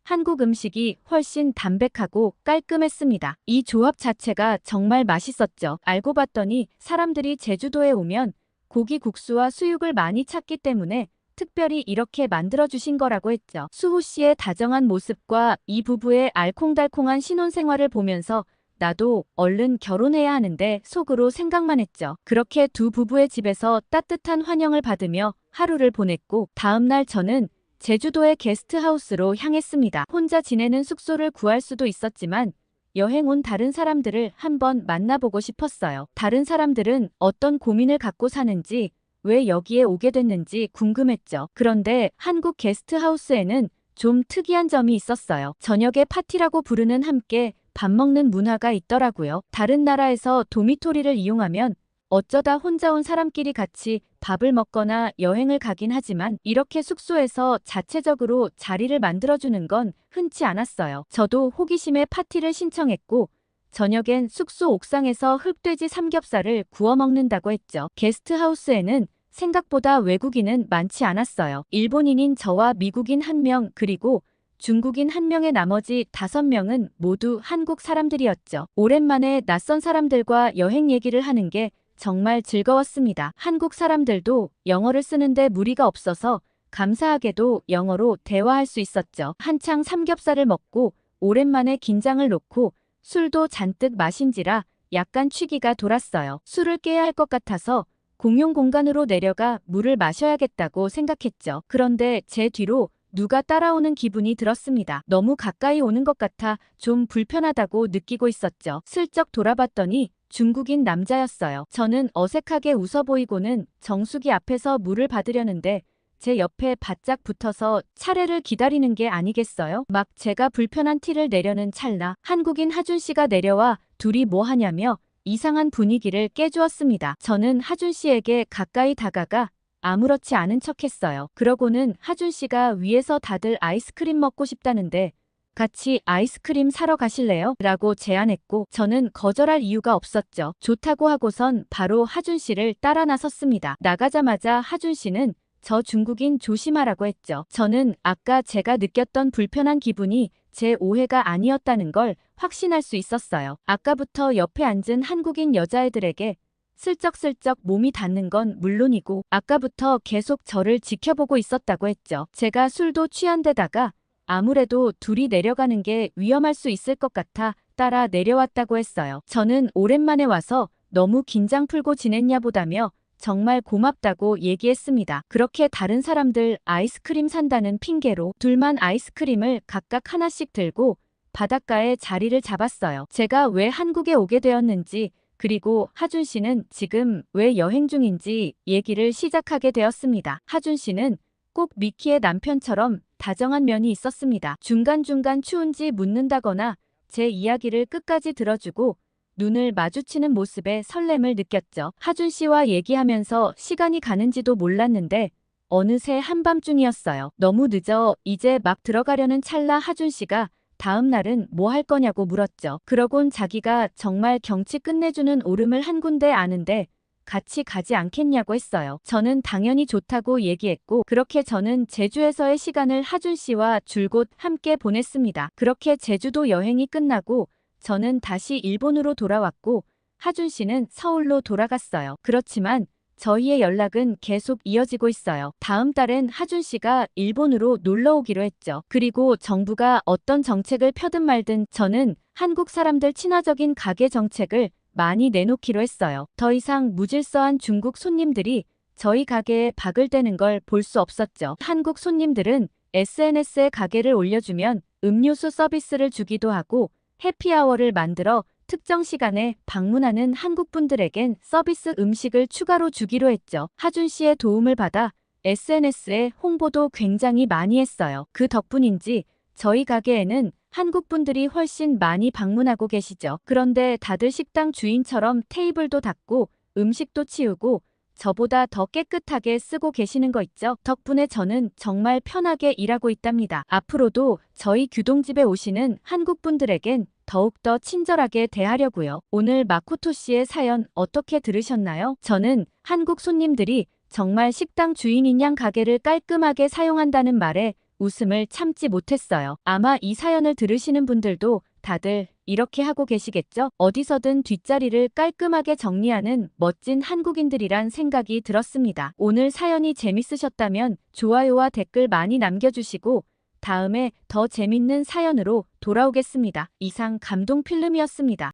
한국 음식이 훨씬 담백하고 깔끔했습니다. 이 조합 자체가 정말 맛있었죠. 알고 봤더니 사람들이 제주도에 오면 고기국수와 수육을 많이 찾기 때문에 특별히 이렇게 만들어주신 거라고 했죠. 수호 씨의 다정한 모습과 이 부부의 알콩달콩한 신혼생활을 보면서 나도 얼른 결혼해야 하는데 속으로 생각만 했죠. 그렇게 두 부부의 집에서 따뜻한 환영을 받으며 하루를 보냈고 다음날 저는 제주도의 게스트하우스로 향했습니다. 혼자 지내는 숙소를 구할 수도 있었지만 여행 온 다른 사람들을 한번 만나보고 싶었어요. 다른 사람들은 어떤 고민을 갖고 사는지, 왜 여기에 오게 됐는지 궁금했죠. 그런데 한국 게스트하우스에는 좀 특이한 점이 있었어요. 저녁에 파티라고 부르는 함께 밥 먹는 문화가 있더라고요. 다른 나라에서 도미토리를 이용하면 어쩌다 혼자 온 사람끼리 같이 밥을 먹거나 여행을 가긴 하지만 이렇게 숙소에서 자체적으로 자리를 만들어주는 건 흔치 않았어요. 저도 호기심에 파티를 신청했고 저녁엔 숙소 옥상에서 흑돼지 삼겹살을 구워 먹는다고 했죠. 게스트하우스에는 생각보다 외국인은 많지 않았어요. 일본인인 저와 미국인 1명 그리고 중국인 1명의 나머지 5명은 모두 한국 사람들이었죠. 오랜만에 낯선 사람들과 여행 얘기를 하는 게 정말 즐거웠습니다. 한국 사람들도 영어를 쓰는데 무리가 없어서 감사하게도 영어로 대화할 수 있었죠. 한창 삼겹살을 먹고 오랜만에 긴장을 놓고 술도 잔뜩 마신지라 약간 취기가 돌았어요. 술을 깨야 할 것 같아서 공용 공간으로 내려가 물을 마셔야겠다고 생각했죠. 그런데 제 뒤로 누가 따라오는 기분이 들었습니다. 너무 가까이 오는 것 같아 좀 불편하다고 느끼고 있었죠. 슬쩍 돌아봤더니 중국인 남자였어요. 저는 어색하게 웃어 보이고는 정수기 앞에서 물을 받으려는데 제 옆에 바짝 붙어서 차례를 기다리는 게 아니겠어요? 막 제가 불편한 티를 내려는 찰나 한국인 하준 씨가 내려와 둘이 뭐 하냐며 이상한 분위기를 깨주었습니다. 저는 하준 씨에게 가까이 다가가 아무렇지 않은 척했어요. 그러고는 하준 씨가 위에서 다들 아이스크림 먹고 싶다는데 같이 아이스크림 사러 가실래요? 라고 제안했고 저는 거절할 이유가 없었죠. 좋다고 하고선 바로 하준 씨를 따라 나섰습니다. 나가자마자 하준 씨는 저 중국인 조심하라고 했죠. 저는 아까 제가 느꼈던 불편한 기분이 제 오해가 아니었다는 걸 확신할 수 있었어요. 아까부터 옆에 앉은 한국인 여자애들에게 슬쩍슬쩍 몸이 닿는 건 물론이고 아까부터 계속 저를 지켜보고 있었다고 했죠. 제가 술도 취한 데다가 아무래도 둘이 내려가는 게 위험할 수 있을 것 같아 따라 내려왔다고 했어요. 저는 오랜만에 와서 너무 긴장 풀고 지냈냐 보다며 정말 고맙다고 얘기했습니다. 그렇게 다른 사람들 아이스크림 산다는 핑계로 둘만 아이스크림을 각각 하나씩 들고 바닷가에 자리를 잡았어요. 제가 왜 한국에 오게 되었는지 그리고 하준 씨는 지금 왜 여행 중인지 얘기를 시작하게 되었습니다. 하준 씨는 꼭 미키의 남편처럼 다정한 면이 있었습니다. 중간중간 추운지 묻는다거나 제 이야기를 끝까지 들어주고 눈을 마주치는 모습에 설렘을 느꼈죠. 하준 씨와 얘기하면서 시간이 가는지도 몰랐는데 어느새 한밤중이었어요. 너무 늦어 이제 막 들어가려는 찰나 하준 씨가 다음 날은 뭐 할 거냐고 물었죠. 그러곤 자기가 정말 경치 끝내주는 오름을 한 군데 아는데 같이 가지 않겠냐고 했어요. 저는 당연히 좋다고 얘기했고 그렇게 저는 제주에서의 시간을 하준 씨와 줄곧 함께 보냈습니다. 그렇게 제주도 여행이 끝나고 저는 다시 일본으로 돌아왔고 하준 씨는 서울로 돌아갔어요. 그렇지만 저희의 연락은 계속 이어지고 있어요. 다음 달엔 하준 씨가 일본으로 놀러 오기로 했죠. 그리고 정부가 어떤 정책을 펴든 말든 저는 한국 사람들 친화적인 가게 정책을 많이 내놓기로 했어요. 더 이상 무질서한 중국 손님들이 저희 가게에 박을 대는 걸 볼 수 없었죠. 한국 손님들은 SNS에 가게를 올려주면 음료수 서비스를 주기도 하고 해피아워를 만들어 특정 시간에 방문하는 한국 분들에겐 서비스 음식을 추가로 주기로 했죠. 하준 씨의 도움을 받아 SNS에 홍보도 굉장히 많이 했어요. 그 덕분인지 저희 가게에는 한국 분들이 훨씬 많이 방문하고 계시죠. 그런데 다들 식당 주인처럼 테이블도 닦고 음식도 치우고 저보다 더 깨끗하게 쓰고 계시는 거 있죠? 덕분에 저는 정말 편하게 일하고 있답니다. 앞으로도 저희 규동집에 오시는 한국 분들에겐 더욱더 친절하게 대하려고요. 오늘 마코토 씨의 사연 어떻게 들으셨나요? 저는 한국 손님들이 정말 식당 주인인 양 가게를 깔끔하게 사용한다는 말에 웃음을 참지 못했어요. 아마 이 사연을 들으시는 분들도 다들 이렇게 하고 계시겠죠? 어디서든 뒷자리를 깔끔하게 정리하는 멋진 한국인들이란 생각이 들었습니다. 오늘 사연이 재밌으셨다면 좋아요와 댓글 많이 남겨주시고 다음에 더 재밌는 사연으로 돌아오겠습니다. 이상 감동필름이었습니다.